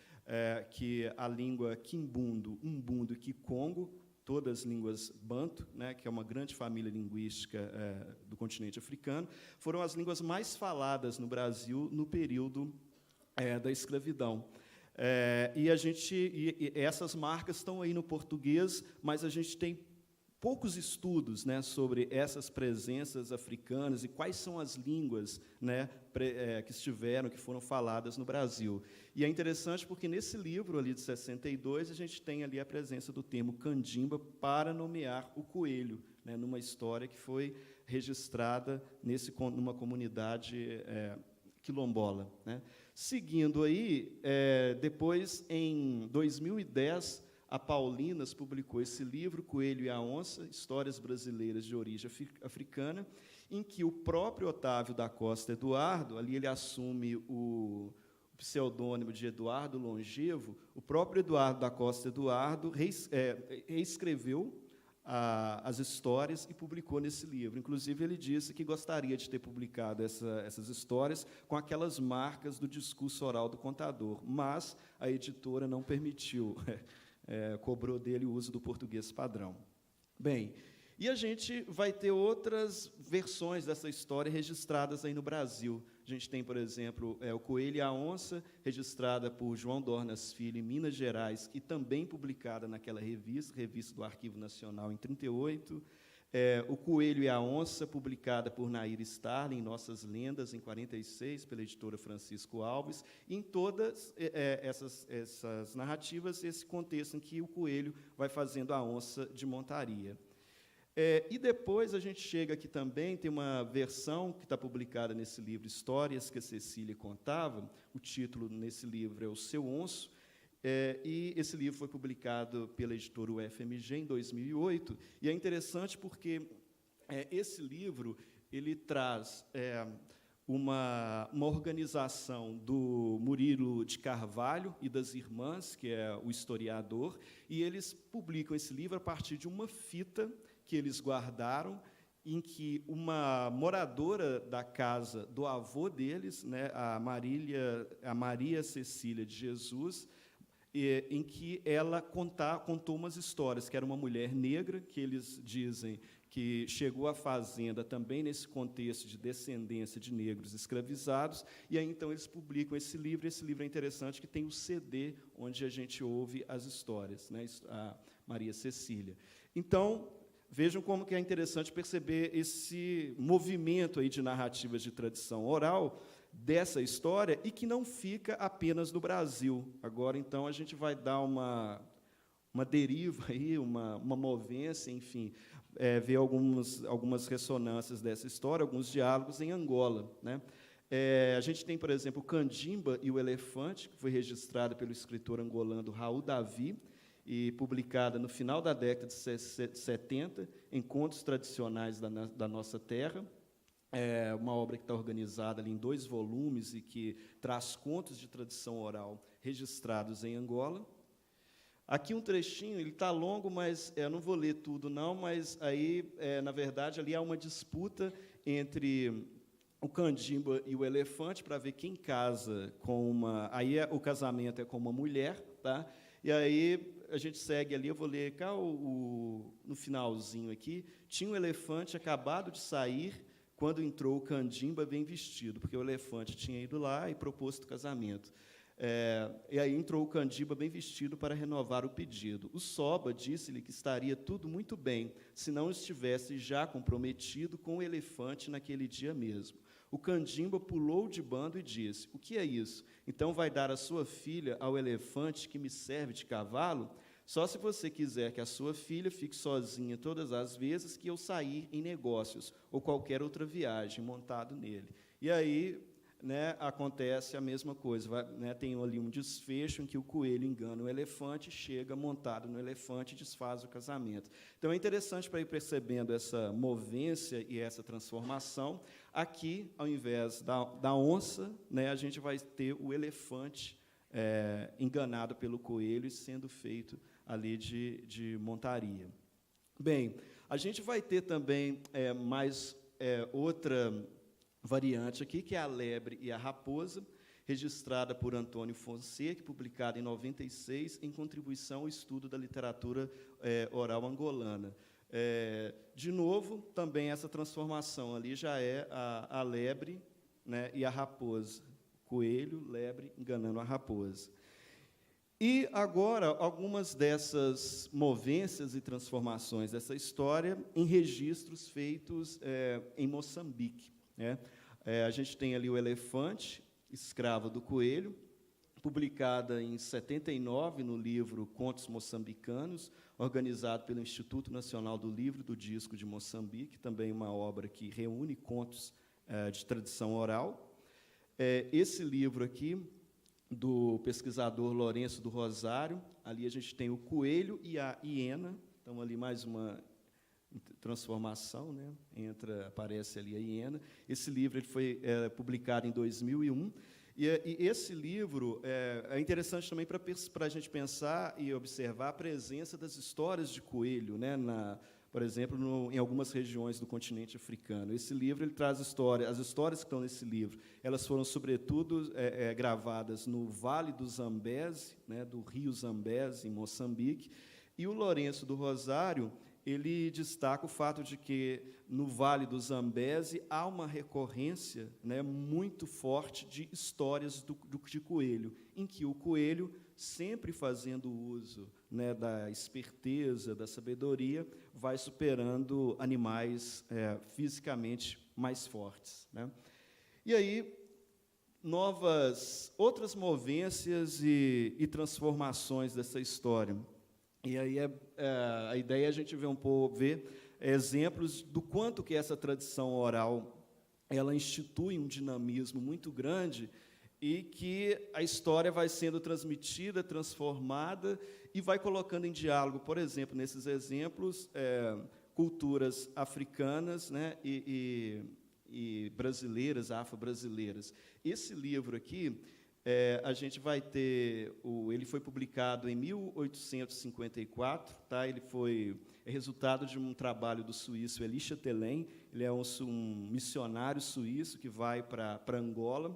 que a língua quimbundo, umbundo e kikongo, todas as línguas banto, né, que é uma grande família linguística do continente africano, foram as línguas mais faladas no Brasil no período da escravidão. E essas marcas estão aí no português, mas a gente tem poucos estudos, né, sobre essas presenças africanas e quais são as línguas, né, que estiveram, que foram faladas no Brasil. E é interessante porque, nesse livro ali de 62, a gente tem ali a presença do termo candimba para nomear o coelho, né, numa história que foi registrada numa comunidade quilombola, né. Seguindo aí, depois, em 2010, a Paulinas publicou esse livro, Coelho e a Onça, Histórias Brasileiras de Origem Africana, em que o próprio Otávio da Costa Eduardo, ali ele assume o pseudônimo de Eduardo Longevo, o próprio Eduardo da Costa Eduardo reescreveu as histórias e publicou nesse livro. Inclusive, ele disse que gostaria de ter publicado essas histórias com aquelas marcas do discurso oral do contador, mas a editora não permitiu. Cobrou dele o uso do português padrão. Bem, e a gente vai ter outras versões dessa história registradas aí no Brasil. A gente tem, por exemplo, o Coelho e a Onça, registrada por João Dornas Filho, em Minas Gerais, e também publicada naquela revista do Arquivo Nacional, em 1938. O Coelho e a Onça, publicada por Nair Starling, em Nossas Lendas, em 1946, pela editora Francisco Alves. E em todas essas narrativas, esse contexto em que o coelho vai fazendo a onça de montaria. E depois a gente chega aqui também, tem uma versão que está publicada nesse livro, Histórias que a Cecília Contava. O título nesse livro é O Seu Onço. E esse livro foi publicado pela editora UFMG em 2008, e é interessante porque esse livro ele traz uma organização do Murilo de Carvalho e das irmãs, que é o historiador, e eles publicam esse livro a partir de uma fita que eles guardaram, em que uma moradora da casa do avô deles, né, a Maria Cecília de Jesus, em que ela contou umas histórias, que era uma mulher negra, que eles dizem que chegou à fazenda também nesse contexto de descendência de negros escravizados, e aí, então, eles publicam esse livro. Esse livro é interessante, que tem o CD onde a gente ouve as histórias, né, a Maria Cecília. Então, vejam como que é interessante perceber esse movimento aí de narrativas de tradição oral, dessa história, e que não fica apenas no Brasil. Agora, então, a gente vai dar uma deriva, aí, uma movência, enfim, ver algumas ressonâncias dessa história, alguns diálogos em Angola, né? A gente tem, por exemplo, Candimba e o Elefante, que foi registrada pelo escritor angolano Raul Davi, e publicada no final da década de 70, em Contos Tradicionais da Nossa Terra. Uma obra que está organizada ali em 2 volumes e que traz contos de tradição oral registrados em Angola. Aqui um trechinho, ele está longo, mas eu não vou ler tudo, não, mas aí, na verdade, ali há uma disputa entre o Candimba e o elefante, para ver quem casa com uma... Aí o casamento é com uma mulher, tá? E aí a gente segue ali, eu vou ler cá no finalzinho aqui, tinha um elefante acabado de sair quando entrou o Candimba bem vestido, porque o elefante tinha ido lá e proposto o casamento. E aí entrou o Candimba bem vestido para renovar o pedido. O Soba disse-lhe que estaria tudo muito bem, se não estivesse já comprometido com o elefante naquele dia mesmo. O Candimba pulou de bando e disse: "O que é isso? Então vai dar a sua filha ao elefante que me serve de cavalo? Só se você quiser que a sua filha fique sozinha todas as vezes que eu sair em negócios ou qualquer outra viagem montado nele." E aí, né, acontece a mesma coisa, né, tem ali um desfecho em que o coelho engana o elefante, chega montado no elefante e desfaz o casamento. Então, é interessante para ir percebendo essa movência e essa transformação. Aqui, ao invés da onça, né, a gente vai ter o elefante enganado pelo coelho e sendo feito ali de montaria. Bem, a gente vai ter também mais outra variante aqui, que é a lebre e a raposa, registrada por Antônio Fonseca, publicada em 96, em contribuição ao estudo da literatura oral angolana. De novo, também essa transformação ali já é a lebre, né, e a raposa. Coelho, lebre, enganando a raposa. E, agora, algumas dessas movências e transformações dessa história em registros feitos em Moçambique, né? A gente tem ali o elefante, escravo do coelho, publicada em 79 no livro Contos Moçambicanos, organizado pelo Instituto Nacional do Livro e do Disco de Moçambique, também uma obra que reúne contos de tradição oral. Esse livro aqui, do pesquisador Lourenço do Rosário, ali a gente tem o coelho e a hiena, então ali mais uma transformação, né? Aparece ali a hiena. Esse livro ele foi publicado em 2001, e esse livro é interessante também para a gente pensar e observar a presença das histórias de coelho, né? Por exemplo, em algumas regiões do continente africano. Esse livro ele traz as histórias que estão nesse livro, elas foram, sobretudo, gravadas no Vale do Zambeze, né, do rio Zambeze, em Moçambique, e o Lourenço do Rosário ele destaca o fato de que, no Vale do Zambeze, há uma recorrência, né, muito forte de histórias de coelho, em que o coelho, sempre fazendo uso, né, da esperteza, da sabedoria, vai superando animais fisicamente mais fortes, né? E aí, outras movências e transformações dessa história. E aí a ideia é a gente ver exemplos do quanto que essa tradição oral ela institui um dinamismo muito grande e que a história vai sendo transmitida, transformada e vai colocando em diálogo, por exemplo, nesses exemplos, culturas africanas, né, e brasileiras, afro-brasileiras. Esse livro aqui, a gente vai ter, ele foi publicado em 1854, tá? Ele é resultado de um trabalho do suíço Elisha Telen. Ele é um missionário suíço que vai para Angola,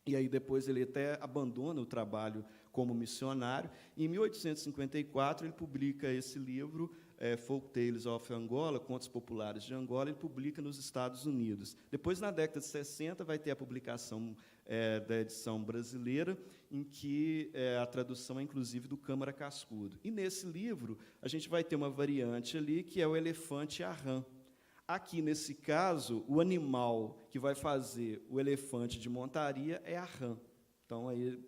e aí depois ele até abandona o trabalho como missionário. Em 1854, ele publica esse livro, Folk Tales of Angola, Contos Populares de Angola, ele publica nos Estados Unidos. Depois, na década de 60, vai ter a publicação da edição brasileira, em que a tradução é, inclusive, do Câmara Cascudo. E, nesse livro, a gente vai ter uma variante ali, que é o elefante a rã. Aqui, nesse caso, o animal que vai fazer o elefante de montaria é a rã. Então, aí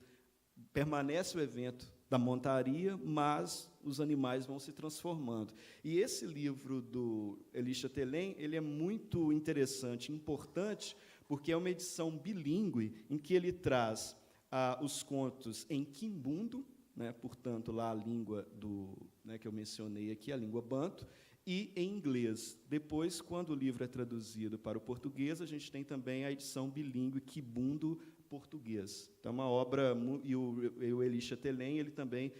permanece o evento da montaria, mas os animais vão se transformando. E esse livro do Elisha Telen, ele é muito interessante, importante, porque é uma edição bilíngue em que ele traz os contos em quimbundo, né, portanto, lá a língua que eu mencionei aqui, a língua banto, e em inglês. Depois, quando o livro é traduzido para o português, a gente tem também a edição bilíngue quibundo-português. Então, uma obra... E o Elisha Telen, ele também,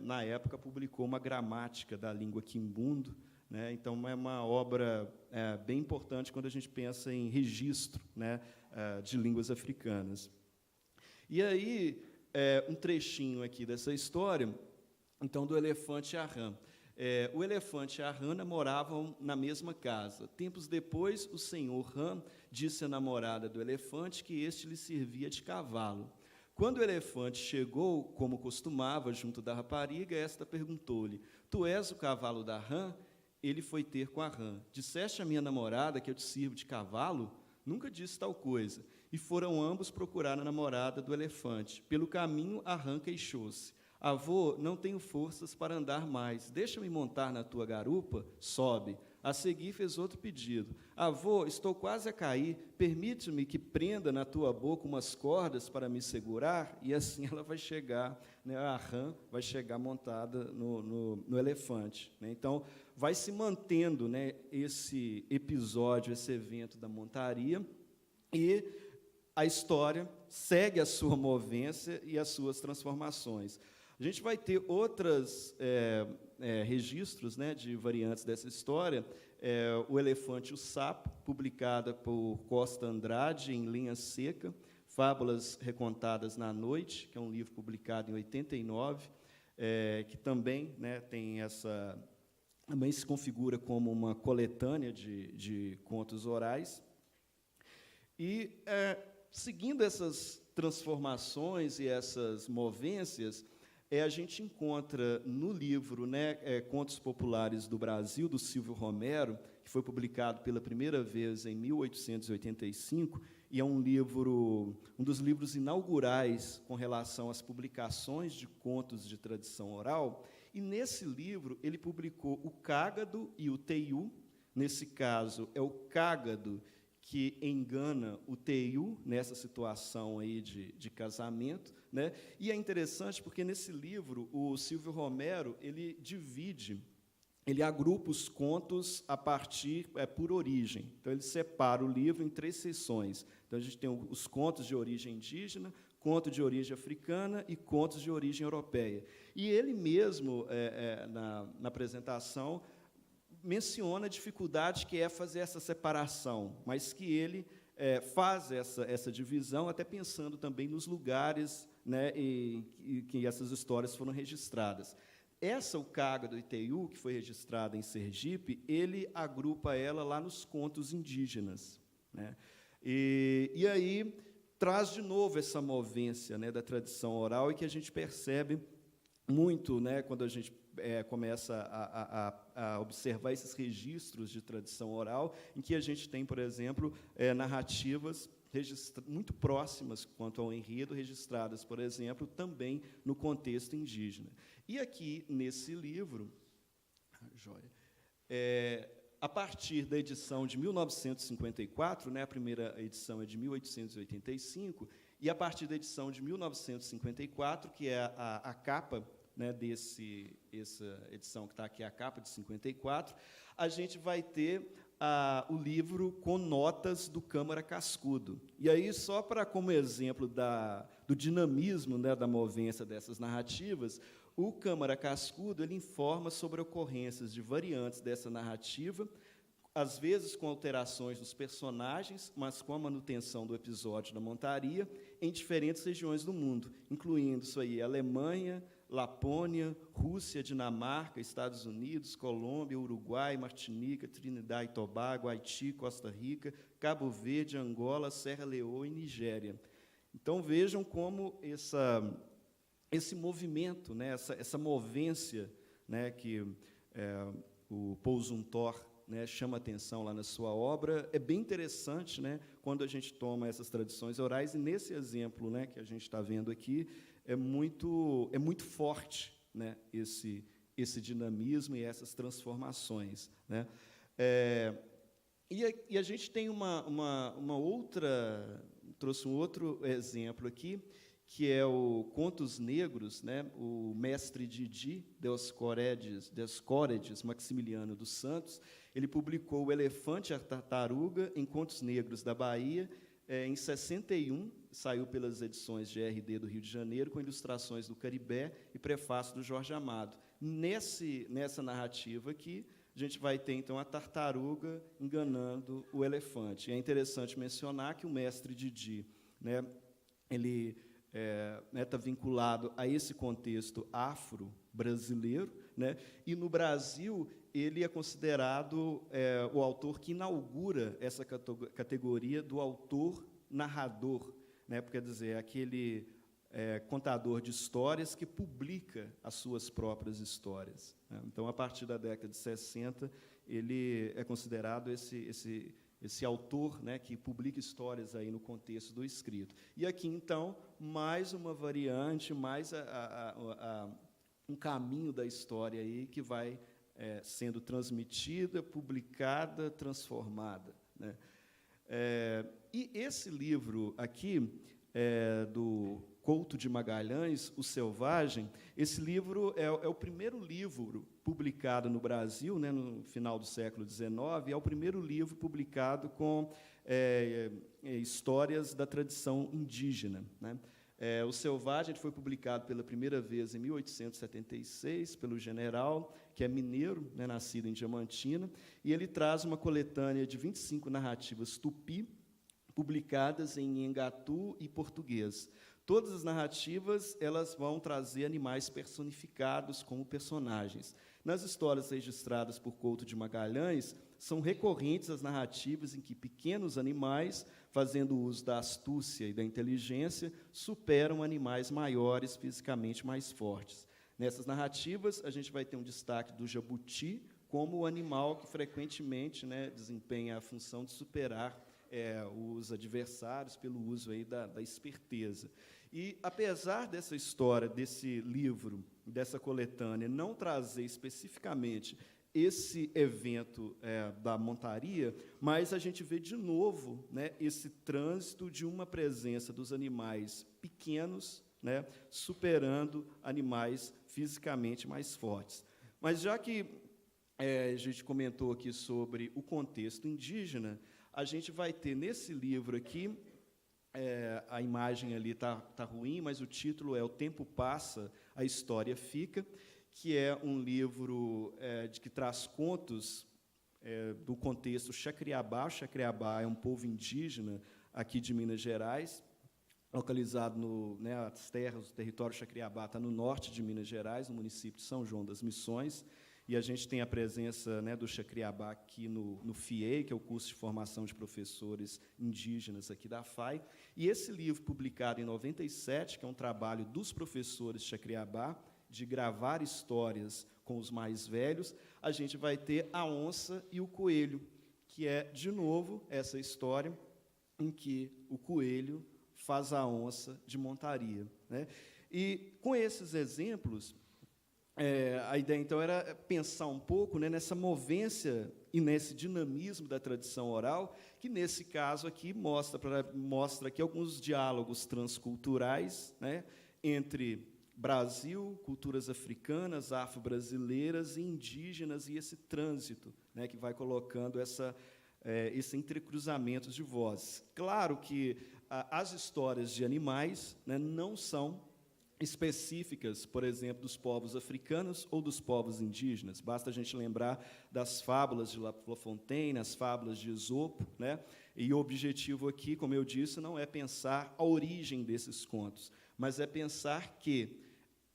na época, publicou uma gramática da língua quimbundo, né? Então, é uma obra bem importante quando a gente pensa em registro, né, de línguas africanas. E aí, um trechinho aqui dessa história, então, do elefante e a rã. O elefante e a rã moravam na mesma casa. Tempos depois, o senhor rã disse à namorada do elefante que este lhe servia de cavalo. Quando o elefante chegou, como costumava, junto da rapariga, esta perguntou-lhe: tu és o cavalo da rã? Ele foi ter com a rã: disseste à minha namorada que eu te sirvo de cavalo? Nunca disse tal coisa. E foram ambos procurar a namorada do elefante. Pelo caminho, a rã queixou-se: avô, não tenho forças para andar mais. Deixa-me montar na tua garupa? Sobe. A seguir, fez outro pedido: avô, estou quase a cair. Permite-me que prenda na tua boca umas cordas para me segurar? E assim ela vai chegar, né, a rã vai chegar montada no elefante, né? Então, vai se mantendo, né, esse episódio, esse evento da montaria, e a história segue a sua movência e as suas transformações. A gente vai ter outros registros, né, de variantes dessa história. O Elefante e o Sapo, publicada por Costa Andrade, em linha seca, Fábulas Recontadas na Noite, que é um livro publicado em 89, que também, né, também se configura como uma coletânea de contos orais. E, seguindo essas transformações e essas movências, a gente encontra no livro, né, Contos Populares do Brasil, do Silvio Romero, que foi publicado pela primeira vez em 1885, e é um dos livros inaugurais com relação às publicações de contos de tradição oral. E, nesse livro, ele publicou o Cágado e o Teiu. Nesse caso, é o Cágado que engana o Teiu nessa situação aí de casamento, né? E é interessante porque, nesse livro, o Silvio Romero ele agrupa os contos a partir, por origem. Então, ele separa o livro em 3 seções. Então, a gente tem os contos de origem indígena, conto de origem africana e contos de origem europeia. E ele mesmo, na apresentação, menciona a dificuldade que é fazer essa separação, mas que ele faz essa divisão, até pensando também nos lugares, né, e que essas histórias foram registradas. O Cágado e Teiu, que foi registrada em Sergipe, ele agrupa ela lá nos contos indígenas, né? E aí traz de novo essa movência, né, da tradição oral, e que a gente percebe muito, né, quando a gente começa a observar esses registros de tradição oral, em que a gente tem, por exemplo, narrativas muito próximas quanto ao enredo, registradas, por exemplo, também no contexto indígena. E aqui, nesse livro, a partir da edição de 1954, né, a primeira edição é de 1885, e a partir da edição de 1954, que é a capa, né, essa edição que está aqui, a capa de 54, a gente vai ter o livro com notas do Câmara Cascudo. E aí, só como exemplo do dinamismo, né, da movência dessas narrativas, o Câmara Cascudo ele informa sobre ocorrências de variantes dessa narrativa, às vezes com alterações dos personagens, mas com a manutenção do episódio da montaria, em diferentes regiões do mundo, incluindo isso aí, Alemanha, Lapônia, Rússia, Dinamarca, Estados Unidos, Colômbia, Uruguai, Martinica, Trinidad e Tobago, Haiti, Costa Rica, Cabo Verde, Angola, Serra Leoa e Nigéria. Então, vejam como esse movimento, né, essa movência, né, que o Paul Zumthor, né, chama atenção lá na sua obra, é bem interessante, né, quando a gente toma essas tradições orais, e nesse exemplo, né, que a gente está vendo aqui, é muito forte, né, esse dinamismo e essas transformações, né? E a gente tem trouxe um outro exemplo aqui, que é o Contos Negros, né? O mestre Didi Dioscórides Maximiliano dos Santos, ele publicou O Elefante e a Tartaruga em Contos Negros da Bahia, em 61, saiu pelas edições GRD do Rio de Janeiro, com ilustrações do Caribé e prefácio do Jorge Amado. Nessa narrativa aqui, a gente vai ter, então, a tartaruga enganando o elefante. E é interessante mencionar que o mestre Didi, né, ele está vinculado a esse contexto afro-brasileiro, né, e, no Brasil, ele é considerado o autor que inaugura essa categoria do autor-narrador, né, porque, quer dizer, aquele contador de histórias que publica as suas próprias histórias, né. Então, a partir da década de 60, ele é considerado esse autor, né, que publica histórias aí no contexto do escrito. E aqui, então, mais uma variante, mais um caminho da história aí que vai sendo transmitida, publicada, transformada, né. E esse livro aqui, do Couto de Magalhães, O Selvagem, esse livro é o primeiro livro publicado no Brasil, né, no final do século XIX, é o primeiro livro publicado com histórias da tradição indígena, né. O Selvagem foi publicado pela primeira vez em 1876, pelo general, que é mineiro, né, nascido em Diamantina, e ele traz uma coletânea de 25 narrativas tupi, publicadas em Engatu e português. Todas as narrativas elas vão trazer animais personificados como personagens. Nas histórias registradas por Couto de Magalhães, são recorrentes as narrativas em que pequenos animais, fazendo uso da astúcia e da inteligência, superam animais maiores, fisicamente mais fortes. Nessas narrativas, a gente vai ter um destaque do jabuti como o animal que frequentemente, né, desempenha a função de superar os adversários pelo uso aí da esperteza. E, apesar dessa história, desse livro, dessa coletânea, não trazer especificamente esse evento da montaria, mas a gente vê de novo, né, esse trânsito de uma presença dos animais pequenos, né, superando animais fisicamente mais fortes. Mas, já que a gente comentou aqui sobre o contexto indígena, a gente vai ter nesse livro aqui, a imagem ali está ruim, mas o título é O Tempo Passa, a História Fica, que é um livro que traz contos do contexto Xacriabá. O Xacriabá é um povo indígena aqui de Minas Gerais, localizado as terras, o território Xacriabá está no norte de Minas Gerais, no município de São João das Missões, e a gente tem a presença, né, do Xacriabá aqui no FIEI, que é o curso de formação de professores indígenas aqui da FAI. E esse livro, publicado em 97, que é um trabalho dos professores Xacriabá, de gravar histórias com os mais velhos, a gente vai ter a onça e o coelho, que é, de novo, essa história em que o coelho faz a onça de montaria, né? E, com esses exemplos, a ideia, então, era pensar um pouco, né, nessa movência e nesse dinamismo da tradição oral, que, nesse caso aqui, mostra aqui alguns diálogos transculturais, né, entre Brasil, culturas africanas, afro-brasileiras e indígenas, e esse trânsito, né, que vai colocando esse entrecruzamento de vozes. Claro que as histórias de animais, né, não são específicas, por exemplo, dos povos africanos ou dos povos indígenas. Basta a gente lembrar das fábulas de La Fontaine, as fábulas de Esopo, né? E o objetivo aqui, como eu disse, não é pensar a origem desses contos, mas é pensar que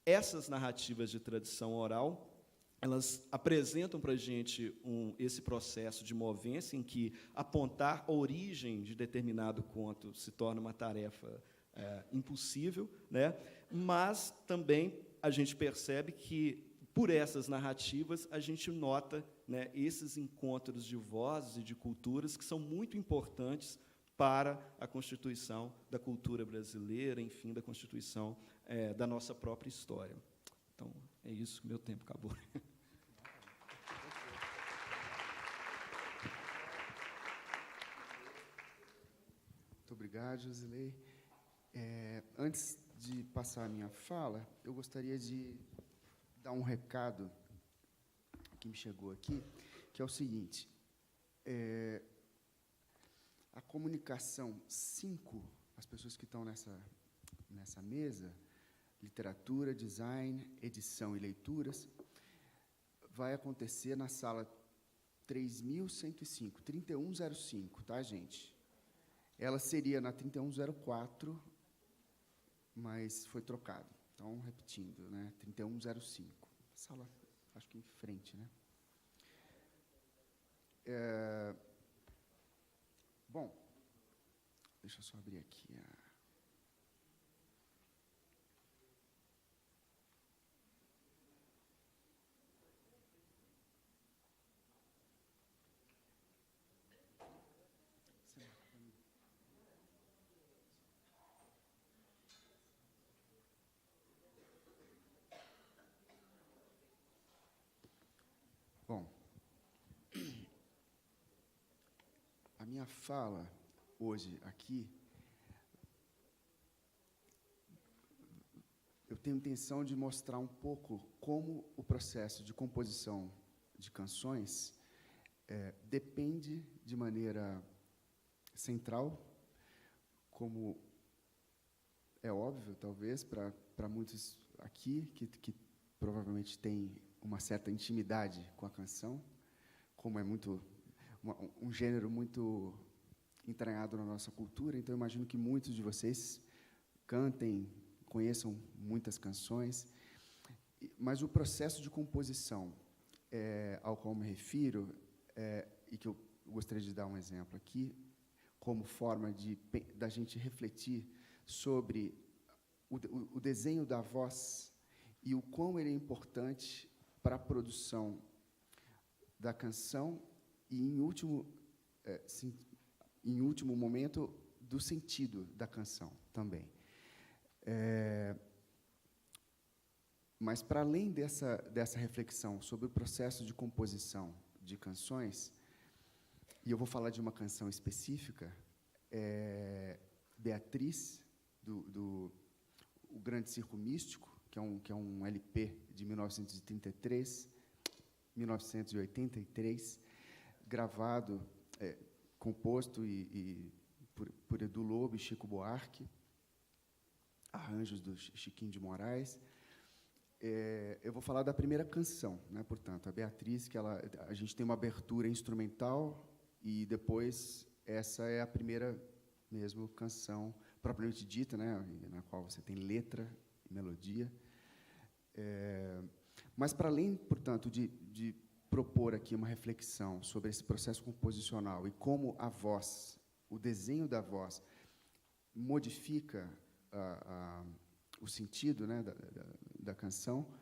essas narrativas de tradição oral, elas apresentam para a gente esse processo de movência em que apontar a origem de determinado conto se torna uma tarefa impossível, né? Mas também a gente percebe que, por essas narrativas, a gente nota, né, esses encontros de vozes e de culturas que são muito importantes para a constituição da cultura brasileira, enfim, da constituição da nossa própria história. Então, é isso, meu tempo acabou. Muito obrigado, Josilei. Antes de passar a minha fala, eu gostaria de dar um recado que me chegou aqui, que é o seguinte: a comunicação 5, as pessoas que estão nessa mesa, literatura, design, edição e leituras, vai acontecer na sala 3.105, 3105, tá, gente? Ela seria na 3104, mas foi trocado. Então, repetindo, né? 3105. Sala, acho que em frente, né? Bom, deixa eu só abrir aqui a... Bom, a minha fala hoje aqui, eu tenho intenção de mostrar um pouco como o processo de composição de canções depende de maneira central, como é óbvio, talvez, para muitos aqui, que provavelmente têm uma certa intimidade com a canção, como é um gênero muito entranhado na nossa cultura, então eu imagino que muitos de vocês cantem, conheçam muitas canções, mas o processo de composição ao qual me refiro, e que eu gostaria de dar um exemplo aqui, como forma da gente refletir sobre o desenho da voz e o quão ele é importante para a produção da canção e, em último momento, do sentido da canção também. Mas, para além dessa reflexão sobre o processo de composição de canções, e eu vou falar de uma canção específica, Beatriz, o Grande Circo Místico, que é um LP de 1983, gravado, composto por Edu Lobo e Chico Buarque, arranjos do Chiquinho de Moraes. Eu vou falar da primeira canção, né, portanto, a Beatriz, que a gente tem uma abertura instrumental e depois essa é a primeira mesmo canção propriamente dita, né, na qual você tem letra e melodia. Mas, para além, portanto, de propor aqui uma reflexão sobre esse processo composicional e como a voz, o desenho da voz, modifica o sentido, né, da canção,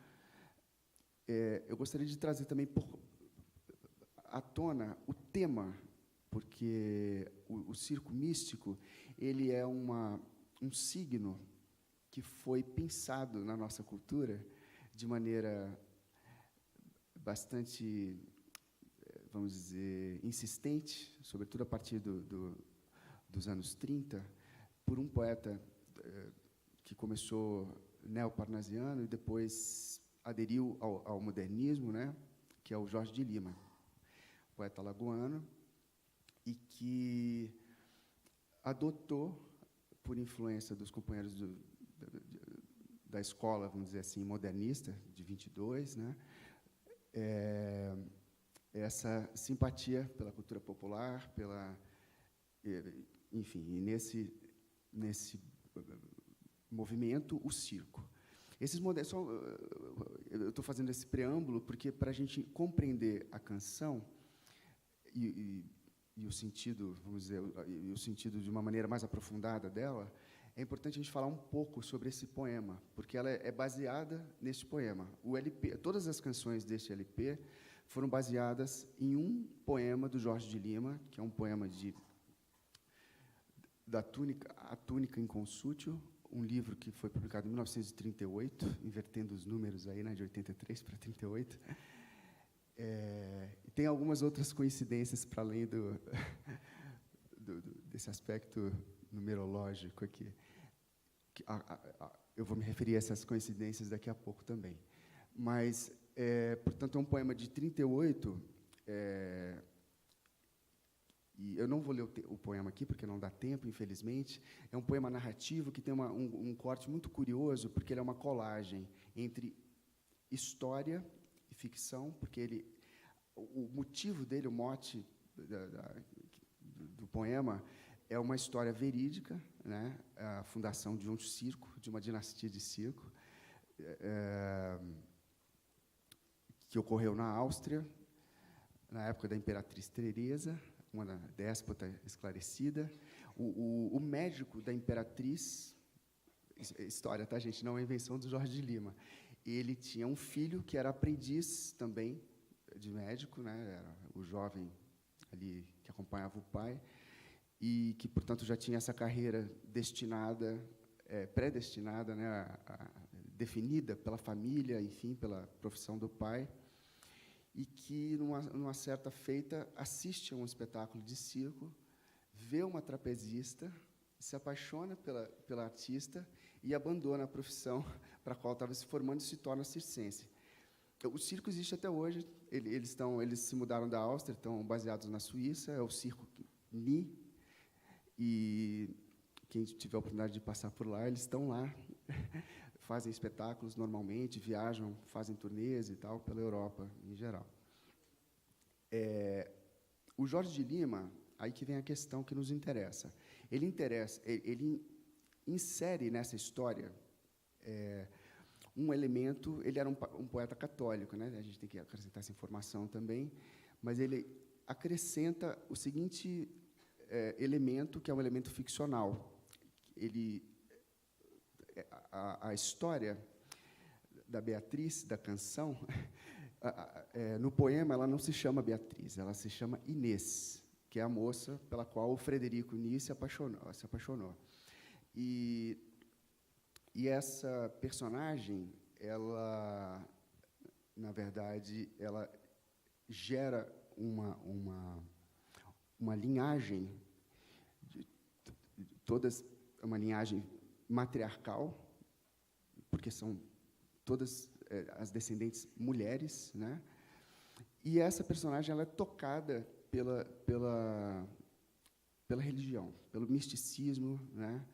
eu gostaria de trazer também à tona o tema, porque o circo místico ele é um signo que foi pensado na nossa cultura de maneira bastante, vamos dizer, insistente, sobretudo a partir dos anos 30, por um poeta que começou neoparnasiano e depois aderiu ao modernismo, né, que é o Jorge de Lima, poeta alagoano, e que adotou, por influência dos companheiros da escola, vamos dizer assim, modernista, de 22, né, essa simpatia pela cultura popular, enfim, e nesse movimento, o circo. Eu estou fazendo esse preâmbulo porque, para a gente compreender a canção e o sentido, vamos dizer, e o sentido de uma maneira mais aprofundada dela, é importante a gente falar um pouco sobre esse poema, porque ela é baseada neste poema. O LP, todas as canções deste LP foram baseadas em um poema do Jorge de Lima, que é um poema A Túnica Inconsútil, um livro que foi publicado em 1938, invertendo os números aí, né, de 83 para 38. E tem algumas outras coincidências para além desse aspecto numerológico aqui. Eu vou me referir a essas coincidências daqui a pouco também. Mas, portanto, é um poema de 38, e eu não vou ler o poema aqui, porque não dá tempo, infelizmente. É um poema narrativo que tem um corte muito curioso, porque ele é uma colagem entre história e ficção, porque o motivo dele, o mote do poema, é uma história verídica, né? A fundação de um circo, de uma dinastia de circo, que ocorreu na Áustria, na época da Imperatriz Teresa, uma déspota esclarecida. O médico da Imperatriz, história, tá, gente? Não é invenção do Jorge de Lima. Ele tinha um filho que era aprendiz também de médico, né? Era o jovem ali que acompanhava o pai, e que, portanto, já tinha essa carreira destinada, predestinada, né, definida pela família, enfim, pela profissão do pai, e que, numa certa feita, assiste a um espetáculo de circo, vê uma trapezista, se apaixona pela artista e abandona a profissão para a qual estava se formando e se torna circense. O circo existe até hoje. Eles se mudaram da Áustria, estão baseados na Suíça. É o Circo Ni. E quem tiver a oportunidade de passar por lá, eles estão lá, fazem espetáculos normalmente, viajam, fazem turnês e tal pela Europa em geral. O Jorge de Lima, aí que vem a questão que nos interessa. Ele insere nessa história um elemento. Ele era um poeta católico, né? A gente tem que acrescentar essa informação também, mas ele acrescenta o seguinte elemento, que é um elemento ficcional. A história da Beatriz, da canção, no poema, ela não se chama Beatriz, ela se chama Inês, que é a moça pela qual o Frederico Nis se apaixonou. E essa personagem, ela, na verdade, ela gera uma linhagem, uma linhagem matriarcal, porque são todas as descendentes mulheres, né? E essa personagem, ela é tocada pela religião, pelo misticismo, né?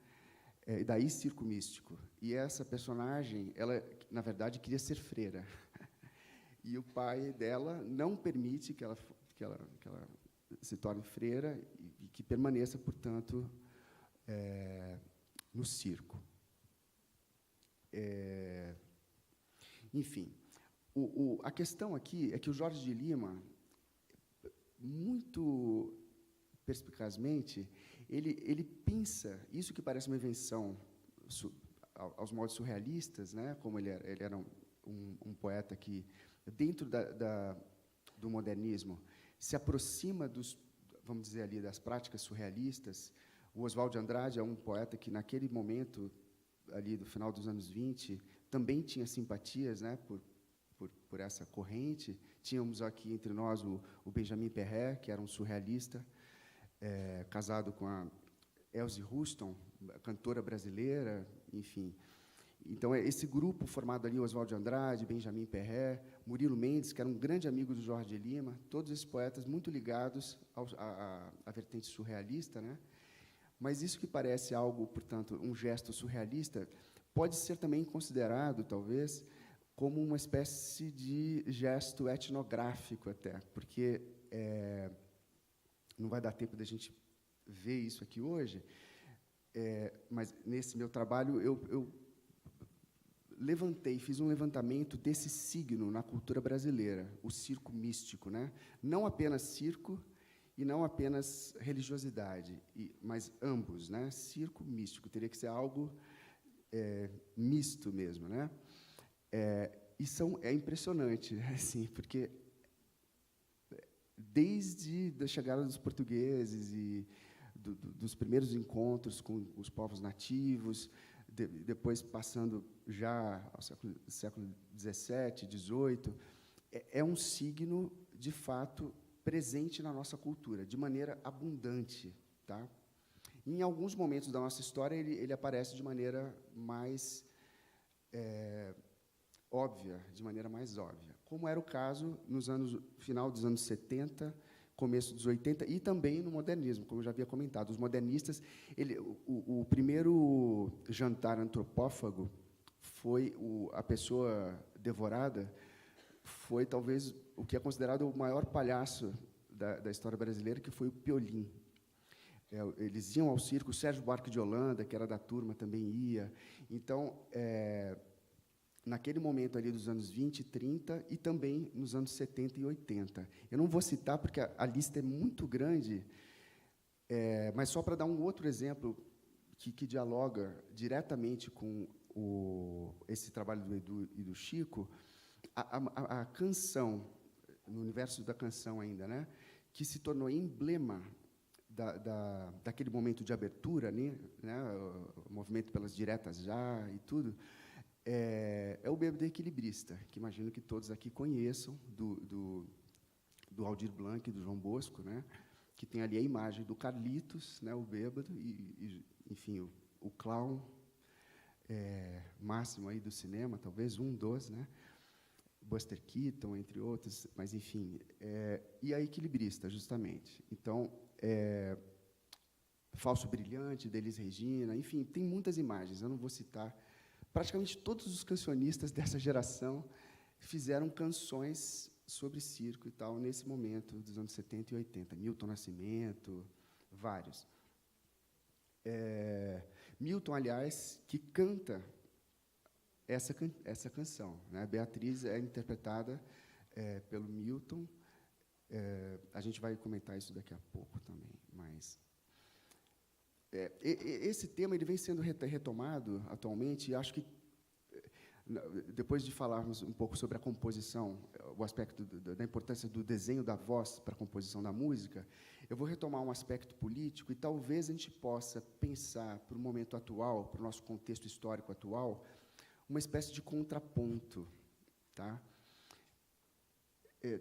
E daí circo místico. E essa personagem, ela, na verdade, queria ser freira. E o pai dela não permite que ela se torne freira e que permaneça, portanto, no circo. Enfim, a questão aqui é que o Jorge de Lima, muito perspicazmente, ele pensa, isso que parece uma invenção aos moldes surrealistas, né, como ele era um poeta que, dentro do modernismo, se aproxima vamos dizer ali, das práticas surrealistas. O Oswald de Andrade é um poeta que, naquele momento, ali do final dos anos 20, também tinha simpatias, né, por essa corrente. Tínhamos aqui entre nós o Benjamin Perret, que era um surrealista, casado com a Elsie Houston, cantora brasileira, enfim. Então, esse grupo formado ali, Oswald de Andrade, Benjamin Perret, Murilo Mendes, que era um grande amigo do Jorge de Lima, todos esses poetas muito ligados à vertente surrealista, né? Mas isso que parece algo, portanto, um gesto surrealista, pode ser também considerado, talvez, como uma espécie de gesto etnográfico até, porque não vai dar tempo da gente ver isso aqui hoje, mas, nesse meu trabalho, eu fiz um levantamento desse signo na cultura brasileira, o circo místico, né? Não apenas circo e não apenas religiosidade, mas ambos, né? Circo místico, teria que ser algo misto mesmo, né? É impressionante, assim, porque desde a chegada dos portugueses e dos primeiros encontros com os povos nativos, depois passando já ao século XVII, XVIII, é um signo, de fato, presente na nossa cultura, de maneira abundante. Tá? Em alguns momentos da nossa história, ele aparece de maneira mais óbvia, como era o caso final dos anos 70, começo dos 80, e também no modernismo, como eu já havia comentado. Os modernistas, o primeiro jantar antropófago a pessoa devorada foi talvez o que é considerado o maior palhaço da história brasileira, que foi o Piolim. Eles iam ao circo, o Sérgio Buarque de Holanda, que era da turma, também ia. Então, naquele momento ali dos anos 20 e 30, e também nos anos 70 e 80. Eu não vou citar, porque a lista é muito grande, mas só para dar um outro exemplo que dialoga diretamente com esse trabalho do Edu e do Chico, a canção, no universo da canção ainda, né, que se tornou emblema daquele momento de abertura, né, o movimento pelas diretas já e tudo, é o Bêbado Equilibrista, que imagino que todos aqui conheçam, do Aldir Blanc, do João Bosco, né, que tem ali a imagem do Carlitos, né, o bêbado, enfim, o clown máximo aí do cinema, talvez um dos, né, Buster Keaton, entre outros, mas, enfim, e a Equilibrista, justamente. Então, Falso Brilhante, Elis Regina, enfim, tem muitas imagens, eu não vou citar. Praticamente todos os cancionistas dessa geração fizeram canções sobre circo e tal, nesse momento dos anos 70 e 80. Milton Nascimento, vários. Milton, aliás, que canta essa canção, né? Beatriz é interpretada pelo Milton. A gente vai comentar isso daqui a pouco também, mas esse tema ele vem sendo retomado atualmente, e acho que, depois de falarmos um pouco sobre a composição, o aspecto da importância do desenho da voz para a composição da música, eu vou retomar um aspecto político, e talvez a gente possa pensar, para o momento atual, para o nosso contexto histórico atual, uma espécie de contraponto. Tá?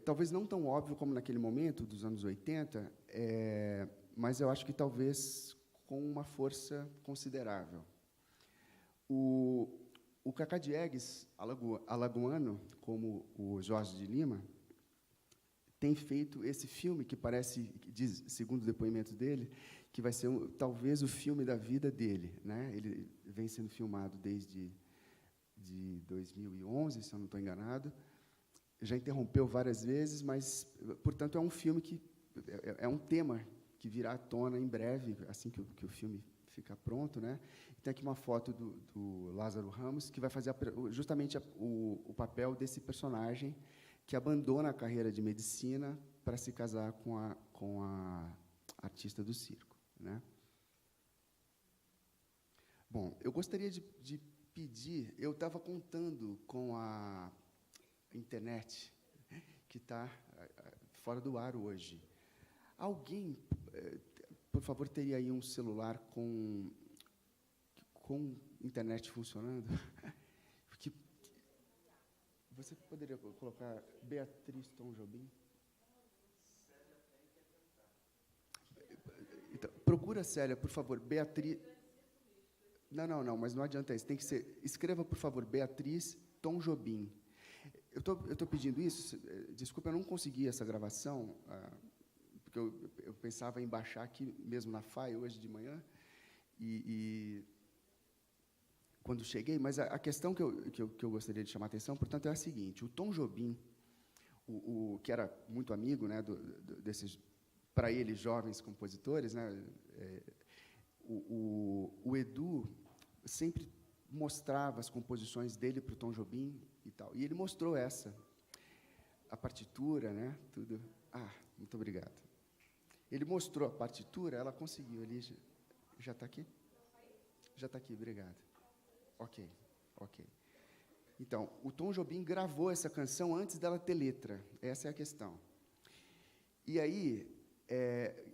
Talvez não tão óbvio como naquele momento, dos anos 80, mas eu acho que talvez com uma força considerável. O Cacá Diegues, alagoano, como o Jorge de Lima, tem feito esse filme que parece, diz, segundo o depoimento dele, que vai ser talvez o filme da vida dele, né? Ele vem sendo filmado desde 2011, se eu não estou enganado. Já interrompeu várias vezes, mas, portanto, é um filme que é um tema que virá à tona em breve, assim que o filme ficar pronto, né? Tem aqui uma foto do Lázaro Ramos, que vai fazer justamente o papel desse personagem que abandona a carreira de medicina para se casar com a artista do circo, né? Bom, eu gostaria de pedir, eu estava contando com a internet, que está fora do ar hoje. Alguém, por favor, teria aí um celular com internet funcionando? Porque você poderia colocar Beatriz Tom Jobim? Então, procura, Célia, por favor, Beatriz... Não, mas não adianta isso. Tem que ser... Escreva, por favor, Beatriz Tom Jobim. Eu estou pedindo isso, desculpa, eu não consegui essa gravação, porque eu pensava em baixar aqui mesmo na FAI hoje de manhã, e quando cheguei, mas a questão que eu gostaria de chamar a atenção, portanto, é a seguinte: o Tom Jobim, que era muito amigo, né, desses, para ele, jovens compositores, né, o Edu sempre mostrava as composições dele para o Tom Jobim e tal, e ele mostrou a partitura, né, tudo. Muito obrigado. Ele mostrou a partitura, ela conseguiu ali. Já está aqui? Já está aqui, obrigado. Ok. Então, o Tom Jobim gravou essa canção antes dela ter letra. Essa é a questão. E aí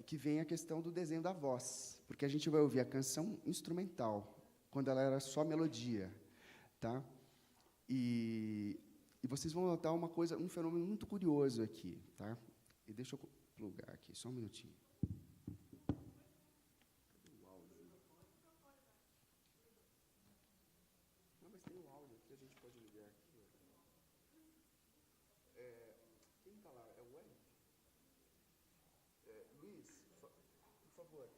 que vem a questão do desenho da voz, porque a gente vai ouvir a canção instrumental, quando ela era só melodia, tá? E vocês vão notar um fenômeno muito curioso aqui, tá? E deixa eu plugar aqui, só um minutinho. Não, mas tem o áudio aqui, a gente pode ligar aqui. Quem está lá? É o Web? Luiz, por favor.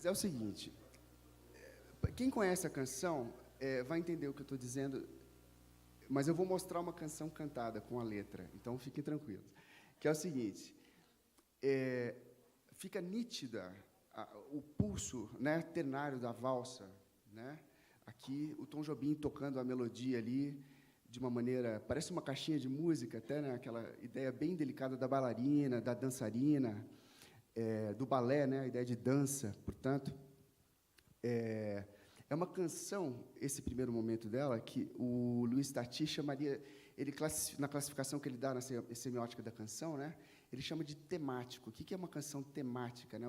Mas é o seguinte, quem conhece a canção vai entender o que eu estou dizendo, mas eu vou mostrar uma canção cantada com a letra, então fiquem tranquilos. Que é o seguinte, fica nítida o pulso, né, ternário da valsa, né? Aqui, o Tom Jobim tocando a melodia ali, de uma maneira, parece uma caixinha de música, até, né, aquela ideia bem delicada da bailarina, da dançarina, do balé, né, a ideia de dança, portanto. É uma canção, esse primeiro momento dela, que o Luiz Tati chamaria, na classificação que ele dá na semiótica da canção, né, ele chama de temático. O que é uma canção temática, né,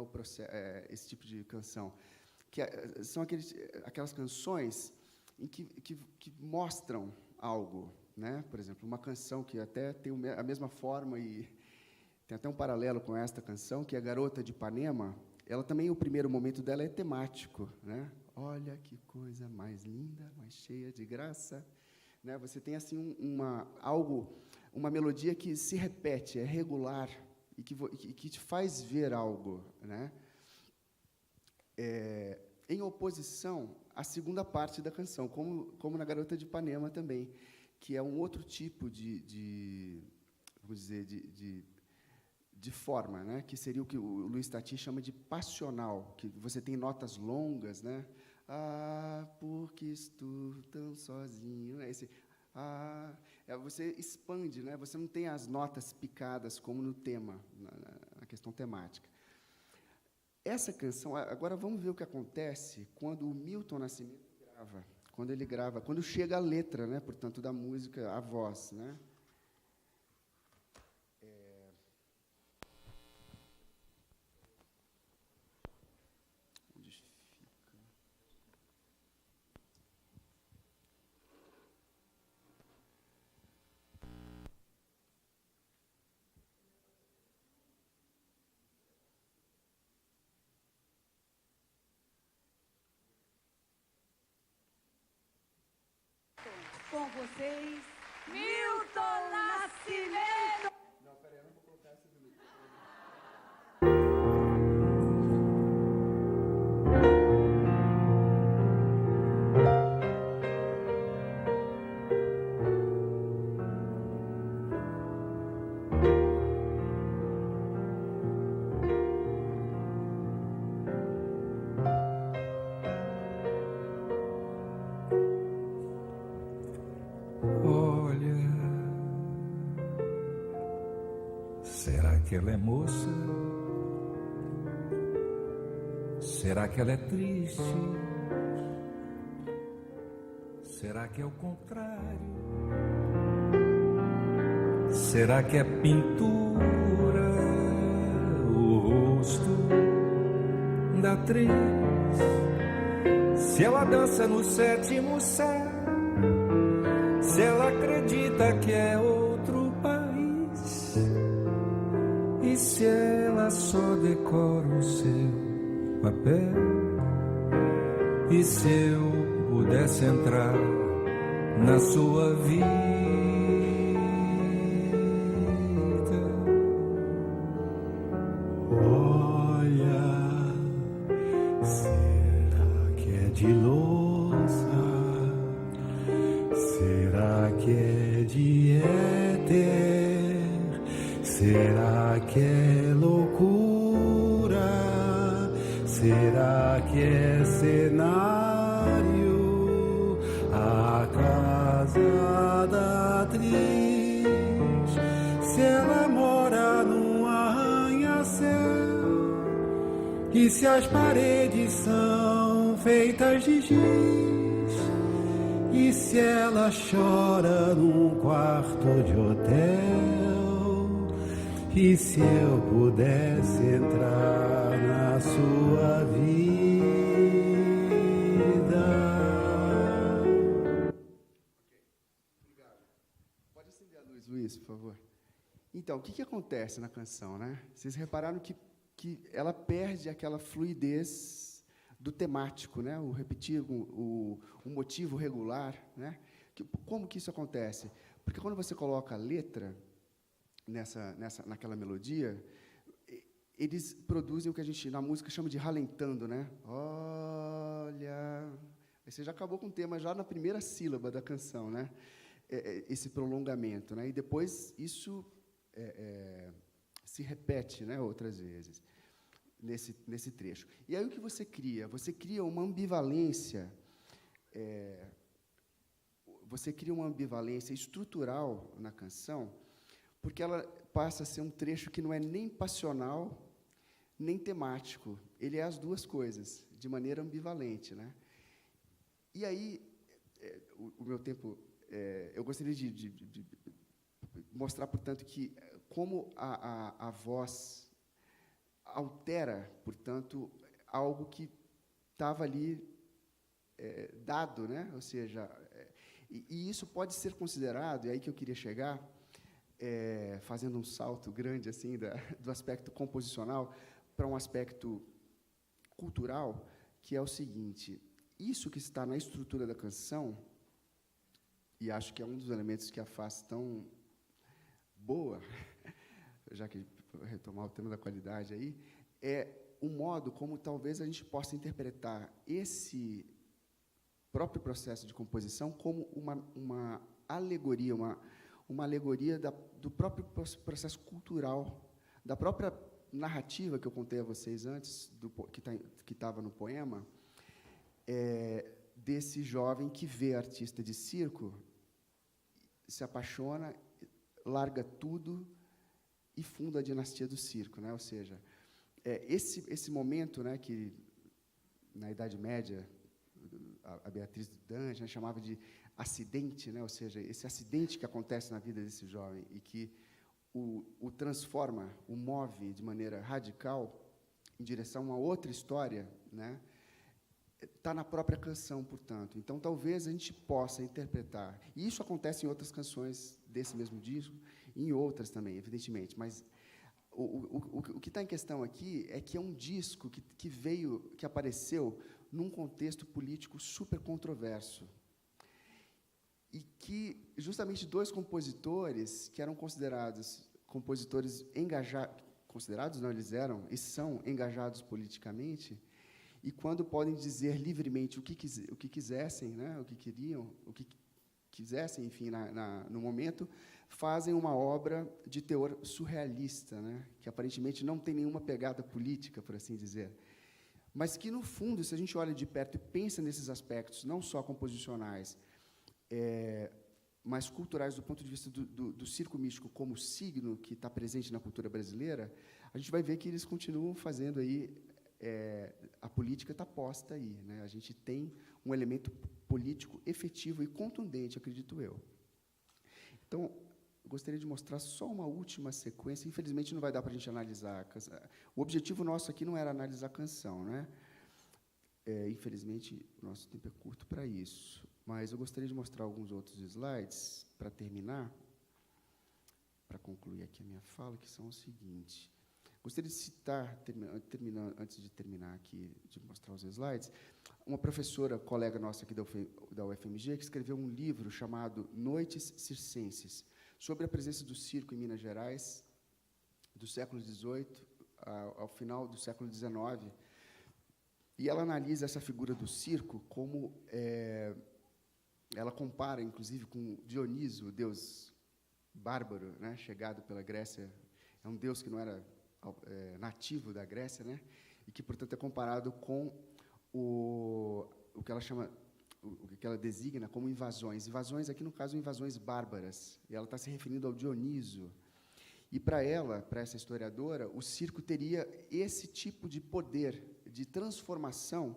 esse tipo de canção? São aquelas canções em que mostram algo, né? Por exemplo, uma canção que até tem a mesma forma e tem até um paralelo com esta canção, que é a Garota de Ipanema. Ela também, o primeiro momento dela é temático, né? Olha que coisa mais linda, mais cheia de graça, né? Você tem assim uma melodia que se repete, é regular e que te faz ver algo, né? Em oposição à segunda parte da canção, como na Garota de Ipanema também, que é um outro tipo vamos dizer, de forma, né? Que seria o que o Luiz Tati chama de passional, que você tem notas longas, né? Ah, porque estou tão sozinho. Você expande, né? Você não tem as notas picadas como no tema, na questão temática. Essa canção, agora vamos ver o que acontece quando o Milton Nascimento grava. Quando chega a letra, né? Portanto, da música, a voz, né? Com vocês, Milton Nascimento! Não, peraí, eu não vou colocar essa do Milton. Ela é moça? Será que ela é triste? Será que é o contrário? Será que é pintura o rosto da atriz? Se ela dança no sétimo céu, se ela acredita que é outro país, e se ela só decora o seu papel? E se eu pudesse entrar na sua vida? Olha, será que é de louça? Será que é de éter? Será que é loucura? Será que é cenário? A casa da atriz, se ela mora num arranha-céu, e se as paredes são feitas de giz, e se ela chora num quarto de hotel, e se eu pudesse entrar na sua vida? Obrigado. Pode acender a luz, Luiz, por favor. Então, o que acontece na canção, né? Vocês repararam que ela perde aquela fluidez do temático, né? O repetido, o motivo regular, né? Como que isso acontece? Porque quando você coloca a letra naquela melodia, eles produzem o que a gente, na música, chama de ralentando, né? Olha... Aí você já acabou com o tema já na primeira sílaba da canção, né? Esse prolongamento, né? E depois isso se repete, né, outras vezes nesse trecho. E aí o que você cria? Você cria uma ambivalência, estrutural na canção, porque ela passa a ser um trecho que não é nem passional nem temático. Ele é as duas coisas, de maneira ambivalente, né? E aí, o meu tempo, eu gostaria de mostrar, portanto, que como a voz altera, portanto, algo que estava ali dado, né? Ou seja, e isso pode ser considerado, e aí que eu queria chegar, fazendo um salto grande assim do aspecto composicional para um aspecto cultural, que é o seguinte: isso que está na estrutura da canção, e acho que é um dos elementos que a faz tão boa, já que retomar o tema da qualidade aí, é o modo como talvez a gente possa interpretar esse próprio processo de composição como uma alegoria, uma alegoria do próprio processo cultural, da própria narrativa que eu contei a vocês antes, que estava no poema, desse jovem que vê artista de circo, se apaixona, larga tudo e funda a dinastia do circo, né? Ou seja, esse momento, né, que na Idade Média a Beatriz Dange, né, chamava de acidente, né? Ou seja, esse acidente que acontece na vida desse jovem e que o transforma, o move de maneira radical em direção a uma outra história, né? Está na própria canção, portanto. Então, talvez a gente possa interpretar, e isso acontece em outras canções desse mesmo disco, e em outras também, evidentemente, mas o que está em questão aqui é que é um disco que apareceu num contexto político super controverso, e que, justamente, dois compositores que eram considerados compositores engajados, considerados não, eles eram, e são engajados politicamente, e quando podem dizer livremente o que quisessem, né, o que queriam, o que quisessem, enfim, no momento, fazem uma obra de teor surrealista, né, que aparentemente não tem nenhuma pegada política, por assim dizer, mas que, no fundo, se a gente olha de perto e pensa nesses aspectos, não só composicionais, mas culturais do ponto de vista do circo místico como signo que está presente na cultura brasileira, a gente vai ver que eles continuam fazendo aí, a política está posta aí, né? A gente tem um elemento político efetivo e contundente, acredito eu. Então, eu gostaria de mostrar só uma última sequência. Infelizmente, não vai dar para a gente analisar. O objetivo nosso aqui não era analisar a canção, né? Infelizmente, o nosso tempo é curto para isso. Mas eu gostaria de mostrar alguns outros slides para terminar, para concluir aqui a minha fala, que são o seguinte. Gostaria de citar, antes de terminar aqui, de mostrar os slides, uma professora, colega nossa aqui da UFMG, que escreveu um livro chamado Noites Circenses, sobre a presença do circo em Minas Gerais, do século XVIII ao final do século XIX. E ela analisa essa figura do circo como... ela compara, inclusive, com Dioniso, o deus bárbaro, né, chegado pela Grécia. É um deus que não era nativo da Grécia, né, e que, portanto, é comparado com o que ela chama, o que ela designa como invasões. Invasões, aqui, no caso, invasões bárbaras. E ela está se referindo ao Dioniso. E, para ela, para essa historiadora, o circo teria esse tipo de poder de transformação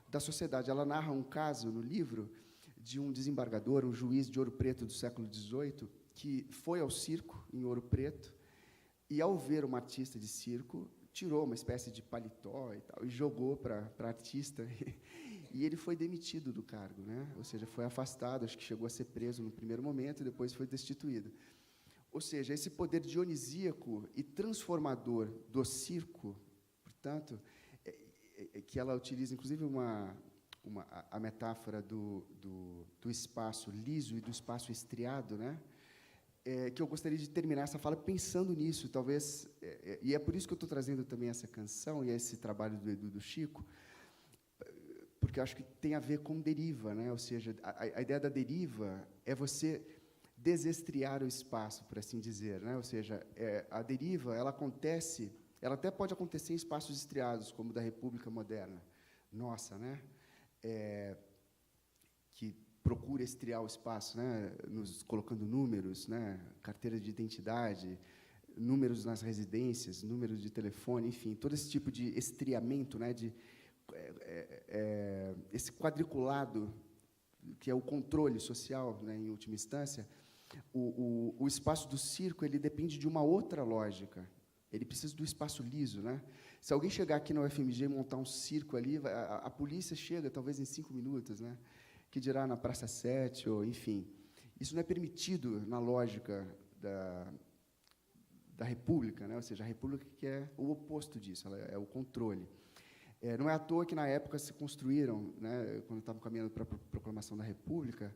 da sociedade. Ela narra um caso no livro de um desembargador, um juiz de Ouro Preto do século XVIII, que foi ao circo, em Ouro Preto, e, ao ver uma artista de circo, tirou uma espécie de paletó e tal, e jogou para a artista, e ele foi demitido do cargo, né? Ou seja, foi afastado, acho que chegou a ser preso no primeiro momento, e depois foi destituído. Ou seja, esse poder dionisíaco e transformador do circo, portanto, que ela utiliza, inclusive, a metáfora do espaço liso e do espaço estriado, né? que eu gostaria de terminar essa fala pensando nisso, talvez, e é por isso que eu estou trazendo também essa canção e esse trabalho do Chico, porque eu acho que tem a ver com deriva, né? Ou seja, a ideia da deriva é você desestriar o espaço, por assim dizer, né? Ou seja, a deriva, ela acontece, ela até pode acontecer em espaços estriados, como o da República Moderna, nossa, né? Que procura estriar o espaço, né? Nos colocando números, né? Carteira de identidade, números nas residências, números de telefone, enfim, todo esse tipo de estriamento, né? Esse quadriculado, que é o controle social, né, em última instância, o espaço do circo ele depende de uma outra lógica. Ele precisa do espaço liso, né? Se alguém chegar aqui na UFMG e montar um circo ali, a polícia chega talvez em 5 minutos, né? Que dirá na Praça 7, ou enfim. Isso não é permitido na lógica da República, né? Ou seja, a República que é o oposto disso, ela é o controle. Não é à toa que, na época, se construíram, né, quando estavam caminhando para a proclamação da República,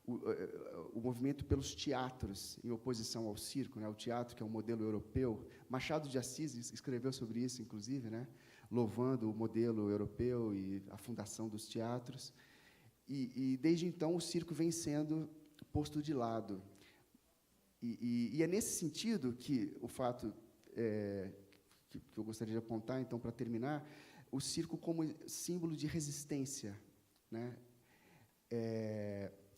o movimento pelos teatros, em oposição ao circo, né, o teatro, que é um modelo europeu. Machado de Assis escreveu sobre isso, inclusive, né, louvando o modelo europeu e a fundação dos teatros. E desde então, o circo vem sendo posto de lado. E é nesse sentido que o fato que eu gostaria de apontar, então, para terminar, o circo como símbolo de resistência, né?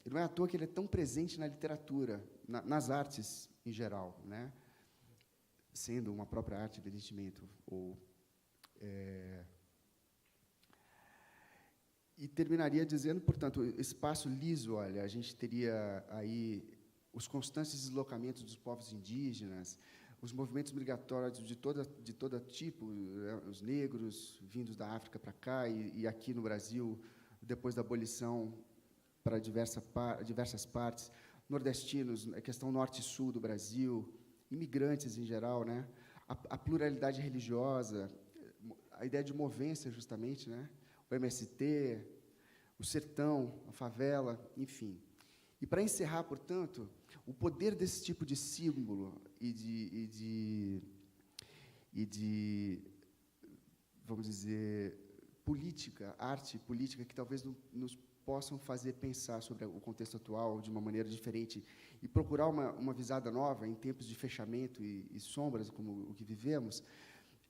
Não é à toa que ele é tão presente na literatura, nas artes em geral, né? Sendo uma própria arte, evidentemente. E terminaria dizendo, portanto, espaço liso, olha, a gente teria aí os constantes deslocamentos dos povos indígenas, os movimentos migratórios de todo tipo, né, os negros vindos da África para cá e aqui no Brasil, depois da abolição, para diversas partes, nordestinos, a questão norte e sul do Brasil, imigrantes em geral, né, a pluralidade religiosa, a ideia de movência, justamente, né, o MST, o sertão, a favela, enfim. E, para encerrar, portanto, o poder desse tipo de símbolo e de, vamos dizer, política, arte política, que talvez nos possam fazer pensar sobre o contexto atual de uma maneira diferente e procurar uma visada nova em tempos de fechamento e sombras, como o que vivemos.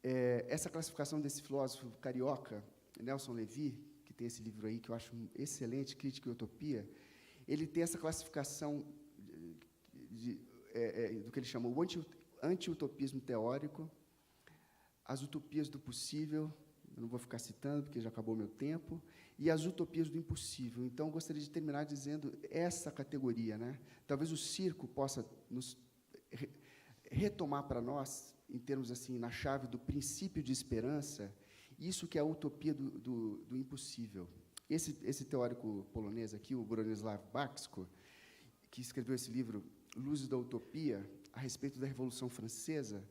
Essa classificação desse filósofo carioca, Nelson Levi, que tem esse livro aí, que eu acho excelente, Crítica e Utopia, ele tem essa classificação do que ele chama o anti-utopismo teórico, as utopias do possível, eu não vou ficar citando, porque já acabou o meu tempo, e as utopias do impossível. Então, eu gostaria de terminar dizendo essa categoria, né? Talvez o circo possa nos retomar para nós, em termos assim, na chave do princípio de esperança, isso que é a utopia do impossível. Esse teórico polonês aqui, o Bronisław Baszko, que escreveu esse livro, Luzes da Utopia, a respeito da Revolução Francesa,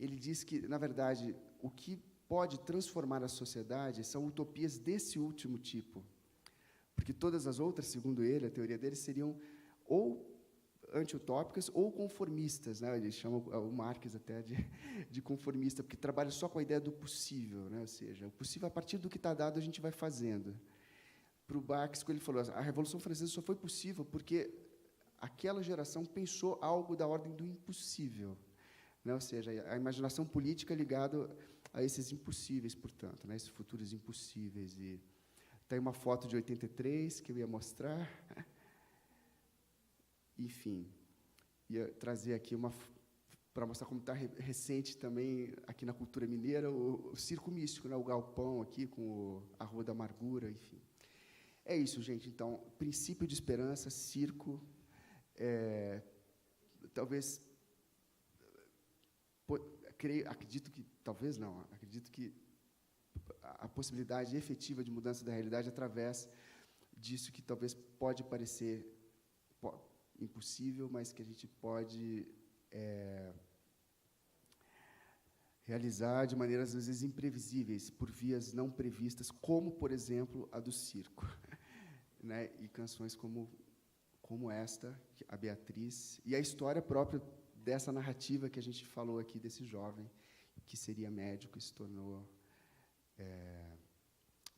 ele diz que, na verdade, o que pode transformar a sociedade são utopias desse último tipo, porque todas as outras, segundo ele, a teoria dele, seriam ou anti-utópicas ou conformistas, né? Ele chama o Marx até de conformista, porque trabalha só com a ideia do possível, né? Ou seja, o possível, a partir do que está dado, a gente vai fazendo. Para o Baszko, ele falou, a Revolução Francesa só foi possível porque aquela geração pensou algo da ordem do impossível, né? Ou seja, a imaginação política ligada a esses impossíveis, portanto, né? Esses futuros impossíveis. E tem uma foto de 83 que eu ia mostrar. Enfim, ia trazer aqui para mostrar como está recente também aqui na cultura mineira o circo místico, né? O galpão aqui com a Rua da Amargura, enfim. É isso, gente. Então, princípio de esperança, circo, talvez, acredito que, talvez não, acredito que a possibilidade efetiva de mudança da realidade através disso que talvez pode parecer impossível, mas que a gente pode realizar de maneiras, às vezes, imprevisíveis, por vias não previstas, como, por exemplo, a do circo, né? E canções como como esta, a Beatriz, e a história própria dessa narrativa que a gente falou aqui, desse jovem que seria médico e se tornou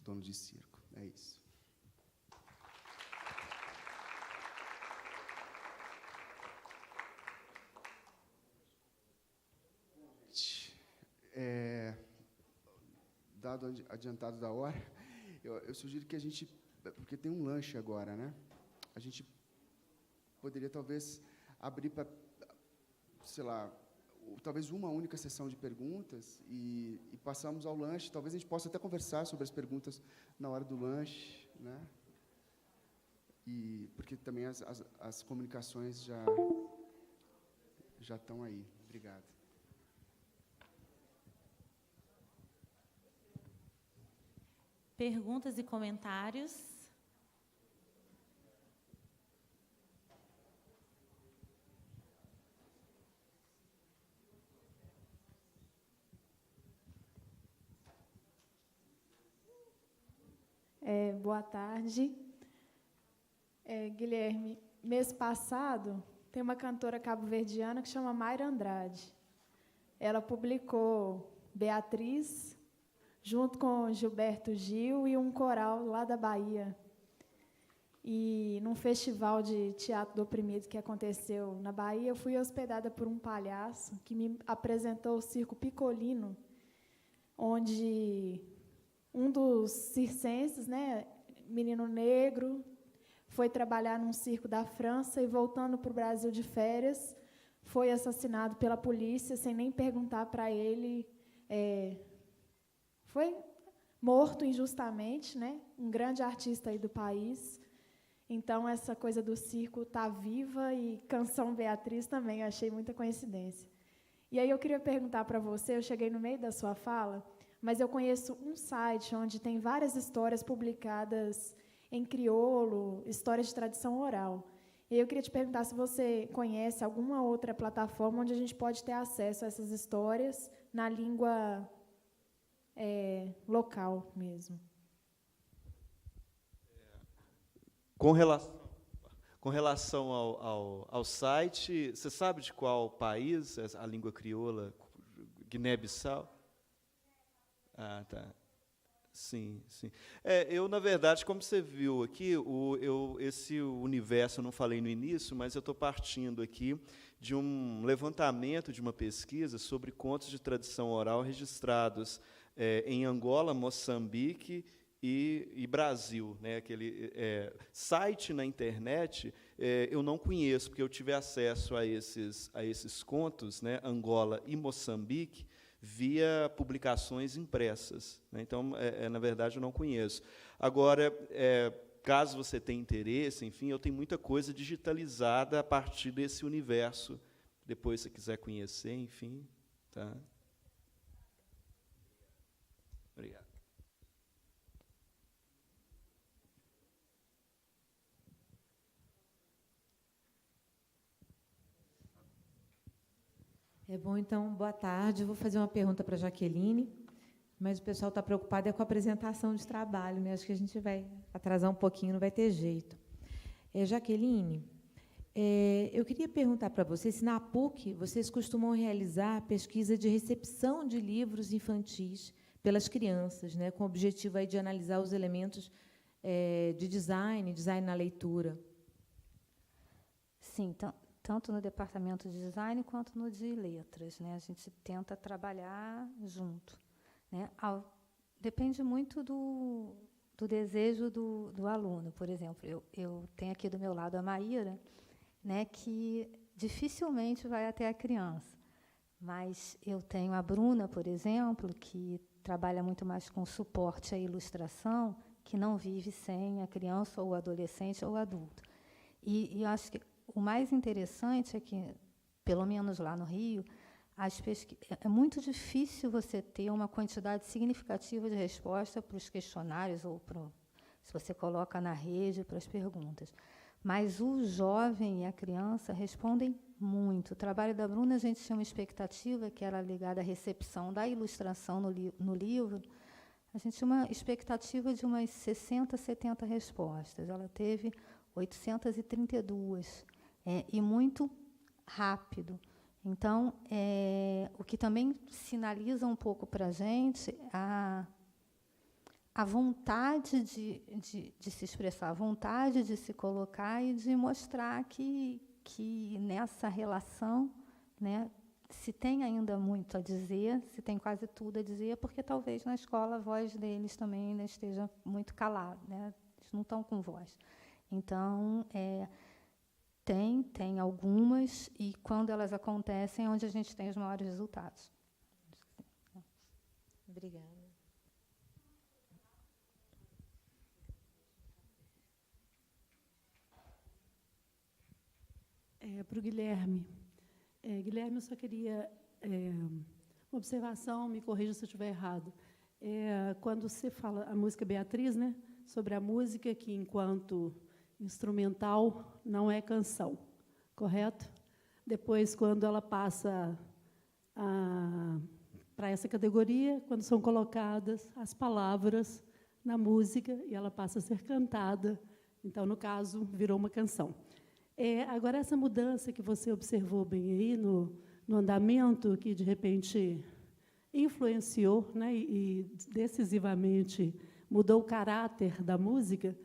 dono de circo. É isso. Dado adiantado da hora, eu sugiro que a gente, porque tem um lanche agora, né? A gente poderia talvez abrir para, sei lá, talvez uma única sessão de perguntas e passamos ao lanche. Talvez a gente possa até conversar sobre as perguntas na hora do lanche, né? E porque também as comunicações já estão aí. Obrigado. Perguntas e comentários? Boa tarde. Guilherme, mês passado, tem uma cantora cabo-verdiana que chama Mayra Andrade. Ela publicou Beatriz, junto com Gilberto Gil e um coral lá da Bahia. E num festival de teatro do oprimido que aconteceu na Bahia, eu fui hospedada por um palhaço que me apresentou o Circo Piccolino, onde um dos circenses, né, menino negro, foi trabalhar num circo da França e, voltando para o Brasil de férias, foi assassinado pela polícia sem nem perguntar para ele. Foi morto injustamente, né? Um grande artista aí do país. Então, essa coisa do circo está viva e Canção Beatriz também, eu achei muita coincidência. E aí eu queria perguntar para você, eu cheguei no meio da sua fala, mas eu conheço um site onde tem várias histórias publicadas em crioulo, histórias de tradição oral. E eu queria te perguntar se você conhece alguma outra plataforma onde a gente pode ter acesso a essas histórias na língua local mesmo. Com relação ao site, você sabe de qual país a língua crioula? Guiné-Bissau? Ah, tá. Sim, sim. Eu, na verdade, como você viu aqui, esse universo, eu não falei no início, mas eu estou partindo aqui de um levantamento, de uma pesquisa sobre contos de tradição oral registrados em Angola, Moçambique e Brasil, né? Aquele site na internet eu não conheço, porque eu tive acesso a esses contos, né? Angola e Moçambique, via publicações impressas, né? Então, na verdade, eu não conheço. Agora, caso você tenha interesse, enfim, eu tenho muita coisa digitalizada a partir desse universo. Depois, se você quiser conhecer, enfim, tá? Obrigado. Bom, então, boa tarde. Eu vou fazer uma pergunta para a Jaqueline, mas o pessoal está preocupado com a apresentação de trabalho, né? Acho que a gente vai atrasar um pouquinho, não vai ter jeito. Jaqueline, eu queria perguntar para você se na PUC vocês costumam realizar pesquisa de recepção de livros infantis pelas crianças, né, com o objetivo aí de analisar os elementos de design na leitura. Sim, tanto no departamento de design quanto no de letras, né? A gente tenta trabalhar junto, né? Depende muito do desejo do aluno. Por exemplo, eu tenho aqui do meu lado a Maíra, né, que dificilmente vai até a criança, mas eu tenho a Bruna, por exemplo, que trabalha muito mais com suporte à ilustração, que não vive sem a criança ou o adolescente ou o adulto. E eu acho que o mais interessante é que, pelo menos lá no Rio, é muito difícil você ter uma quantidade significativa de resposta para os questionários ou se você coloca na rede para as perguntas. Mas o jovem e a criança respondem muito. O trabalho da Bruna, a gente tinha uma expectativa que era ligada à recepção da ilustração no livro. A gente tinha uma expectativa de umas 60, 70 respostas. Ela teve 832, e muito rápido. Então, o que também sinaliza um pouco para a gente a vontade de se expressar, a vontade de se colocar e de mostrar que nessa relação, né, se tem ainda muito a dizer, se tem quase tudo a dizer, porque talvez na escola a voz deles também ainda esteja muito calada, né? Eles não estão com voz. Então, tem algumas, e quando elas acontecem, é onde a gente tem os maiores resultados. Obrigada. Para o Guilherme. Guilherme, eu só queria uma observação, me corrija se eu estiver errado. Quando você fala a música Beatriz, né, sobre a música que, enquanto instrumental, não é canção, correto? Depois, quando ela passa para essa categoria, quando são colocadas as palavras na música e ela passa a ser cantada, então, no caso, virou uma canção. Agora, essa mudança que você observou bem aí no andamento, que, de repente, influenciou, né, e decisivamente mudou o caráter da música,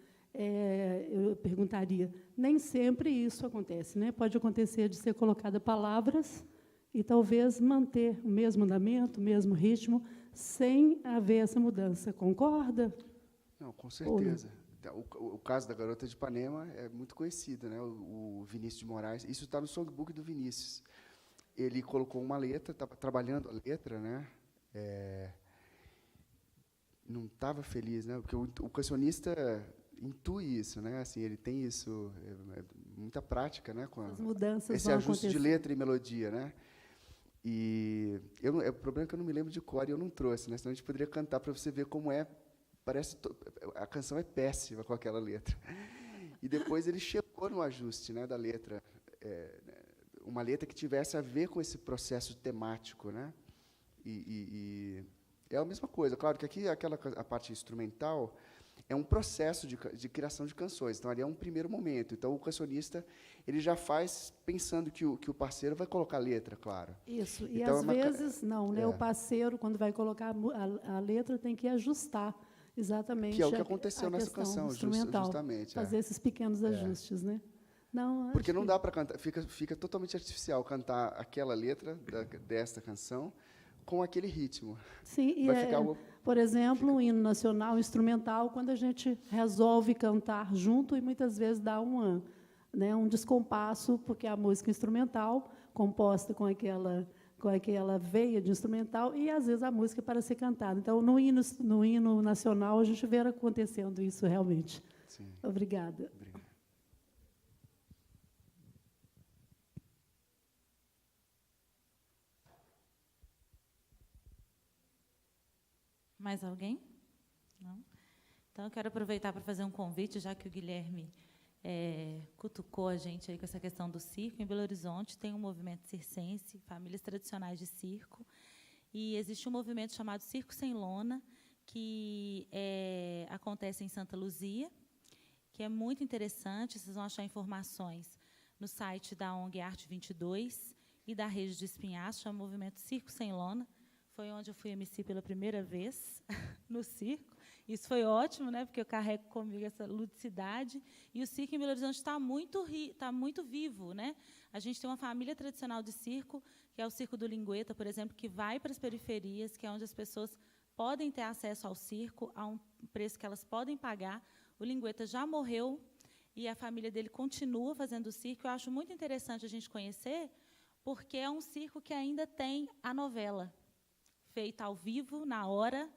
eu perguntaria, nem sempre isso acontece, né? Pode acontecer de ser colocada palavras e talvez manter o mesmo andamento, o mesmo ritmo, sem haver essa mudança. Concorda? Não, com certeza. O caso da Garota de Ipanema é muito conhecido, né? O Vinícius de Moraes. Isso está no songbook do Vinícius. Ele colocou uma letra, estava trabalhando a letra, né? Não estava feliz, né? Porque o cancionista intui isso, né? Assim, ele tem isso, muita prática, né? Com as mudanças esse vão ajuste acontecer. de letra e melodia, né? E o problema é que eu não me lembro de cor e eu não trouxe, né? Senão a gente poderia cantar para você ver como é. Parece a canção é péssima com aquela letra. E depois ele chegou no ajuste, né, da letra, uma letra que tivesse a ver com esse processo temático, né? E é a mesma coisa. Claro que aqui a parte instrumental é um processo de criação de canções. Então ali é um primeiro momento. Então o cancionista ele já faz pensando que o parceiro vai colocar a letra, claro. Isso. E então, às vezes não, né? O parceiro, quando vai colocar a letra, tem que ajustar. Exatamente. Que é o que aconteceu nessa canção, justamente. Fazer esses pequenos ajustes, né? Não, porque não dá para cantar, fica totalmente artificial cantar aquela letra desta canção com aquele ritmo. Sim, vai ficar algo, por exemplo, um hino nacional instrumental, quando a gente resolve cantar junto e muitas vezes dá um descompasso, porque a música instrumental, composta com aquela veia de instrumental, e, às vezes, a música para ser cantada. Então, no hino nacional, a gente vê acontecendo isso realmente. Sim. Obrigada. Obrigado. Mais alguém? Não? Então, eu quero aproveitar para fazer um convite, já que o Guilherme cutucou a gente aí com essa questão do circo. Em Belo Horizonte tem um movimento circense, famílias tradicionais de circo, e existe um movimento chamado Circo Sem Lona, que acontece em Santa Luzia, que é muito interessante. Vocês vão achar informações no site da ONG Arte 22 e da Rede de Espinhaço, chama Movimento Circo Sem Lona. Foi onde eu fui MC pela primeira vez no circo. Isso foi ótimo, né, porque eu carrego comigo essa ludicidade. E o circo em Belo Horizonte está muito vivo, né? A gente tem uma família tradicional de circo, que é o Circo do Lingueta, por exemplo, que vai para as periferias, que é onde as pessoas podem ter acesso ao circo a um preço que elas podem pagar. O Lingueta já morreu e a família dele continua fazendo o circo. Eu acho muito interessante a gente conhecer, porque é um circo que ainda tem a novela feita ao vivo, na hora,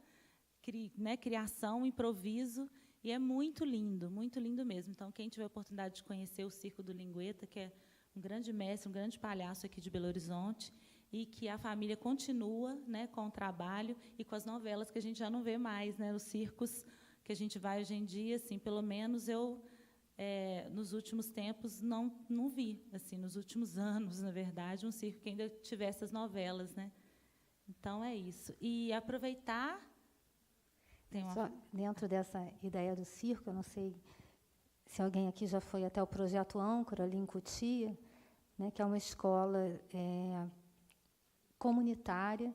criação, improviso, e é muito lindo mesmo. Então, quem tiver a oportunidade de conhecer o Circo do Lingueta, que é um grande mestre, um grande palhaço aqui de Belo Horizonte, e que a família continua, né, com o trabalho e com as novelas que a gente já não vê mais, né, os circos que a gente vai hoje em dia, assim, pelo menos eu, nos últimos tempos, não vi, assim, nos últimos anos, na verdade, um circo que ainda tivesse as novelas, né? Então, é isso. E aproveitar... Só dentro dessa ideia do circo, eu não sei se alguém aqui já foi até o Projeto Âncora, ali em Cotia, né, que é uma escola comunitária,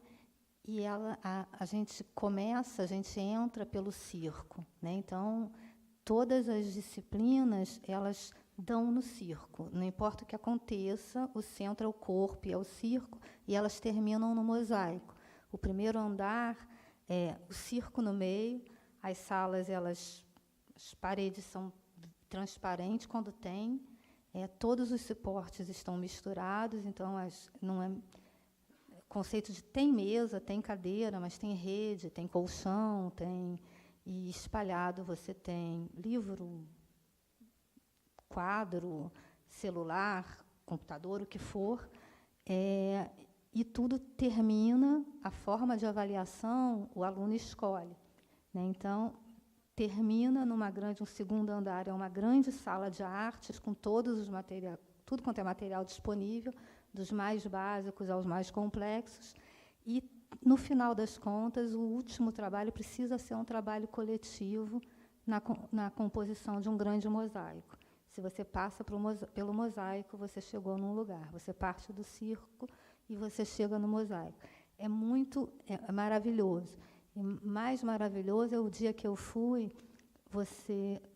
e a gente entra pelo circo, né? Então, todas as disciplinas, elas dão no circo. Não importa o que aconteça, o centro é o corpo e é o circo, e elas terminam no mosaico. O primeiro andar é o circo no meio, as salas, as paredes são transparentes quando tem, todos os suportes estão misturados, então não é conceito de tem mesa, tem cadeira, mas tem rede, tem colchão, e espalhado você tem livro, quadro, celular, computador, o que for, e tudo termina, a forma de avaliação, o aluno escolhe, né? Então, termina um segundo andar, é uma grande sala de artes, com todos os materiais, tudo quanto é material disponível, dos mais básicos aos mais complexos, e, no final das contas, o último trabalho precisa ser um trabalho coletivo na composição de um grande mosaico. Se você passa pelo mosaico, você chegou num lugar. Você parte do circo e você chega no mosaico. É maravilhoso. E mais maravilhoso é o dia que eu fui,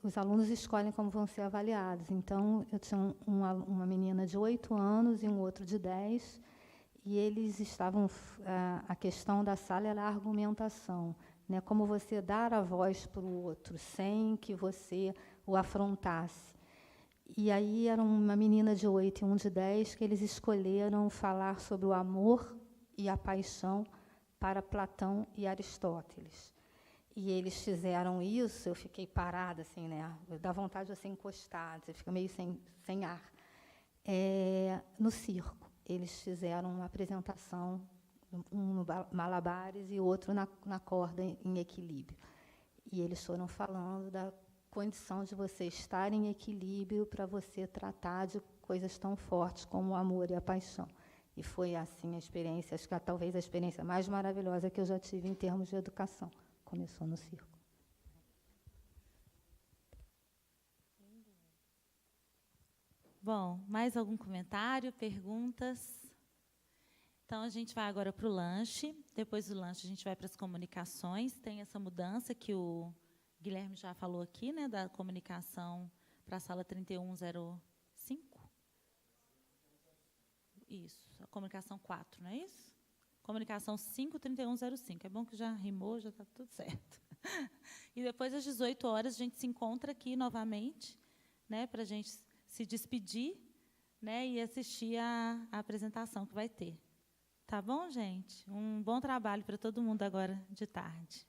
os alunos escolhem como vão ser avaliados. Então, eu tinha uma menina de 8 anos e um outro de 10, e eles estavam... A questão da sala era a argumentação, né? Como você dar a voz para o outro, sem que você o afrontasse. E aí era uma menina de 8 e um de 10 que eles escolheram falar sobre o amor e a paixão para Platão e Aristóteles. E eles fizeram isso, eu fiquei parada, assim, né? Dá vontade de você encostar, você fica meio sem ar. No circo, eles fizeram uma apresentação, um no malabares e outro na corda em equilíbrio. E eles foram falando da condição de você estar em equilíbrio para você tratar de coisas tão fortes como o amor e a paixão. E foi assim a experiência, acho que talvez a experiência mais maravilhosa que eu já tive em termos de educação. Começou no circo. Bom, mais algum comentário, perguntas? Então, a gente vai agora para o lanche. Depois do lanche, a gente vai para as comunicações. Tem essa mudança que o Guilherme já falou aqui, né, da comunicação para a sala 3105. Isso, a comunicação 4, não é isso? Comunicação 53105. É bom que já rimou, já está tudo certo. E depois, às 18 horas, a gente se encontra aqui novamente, né, para a gente se despedir, né, e assistir a apresentação que vai ter. Tá bom, gente? Um bom trabalho para todo mundo agora de tarde.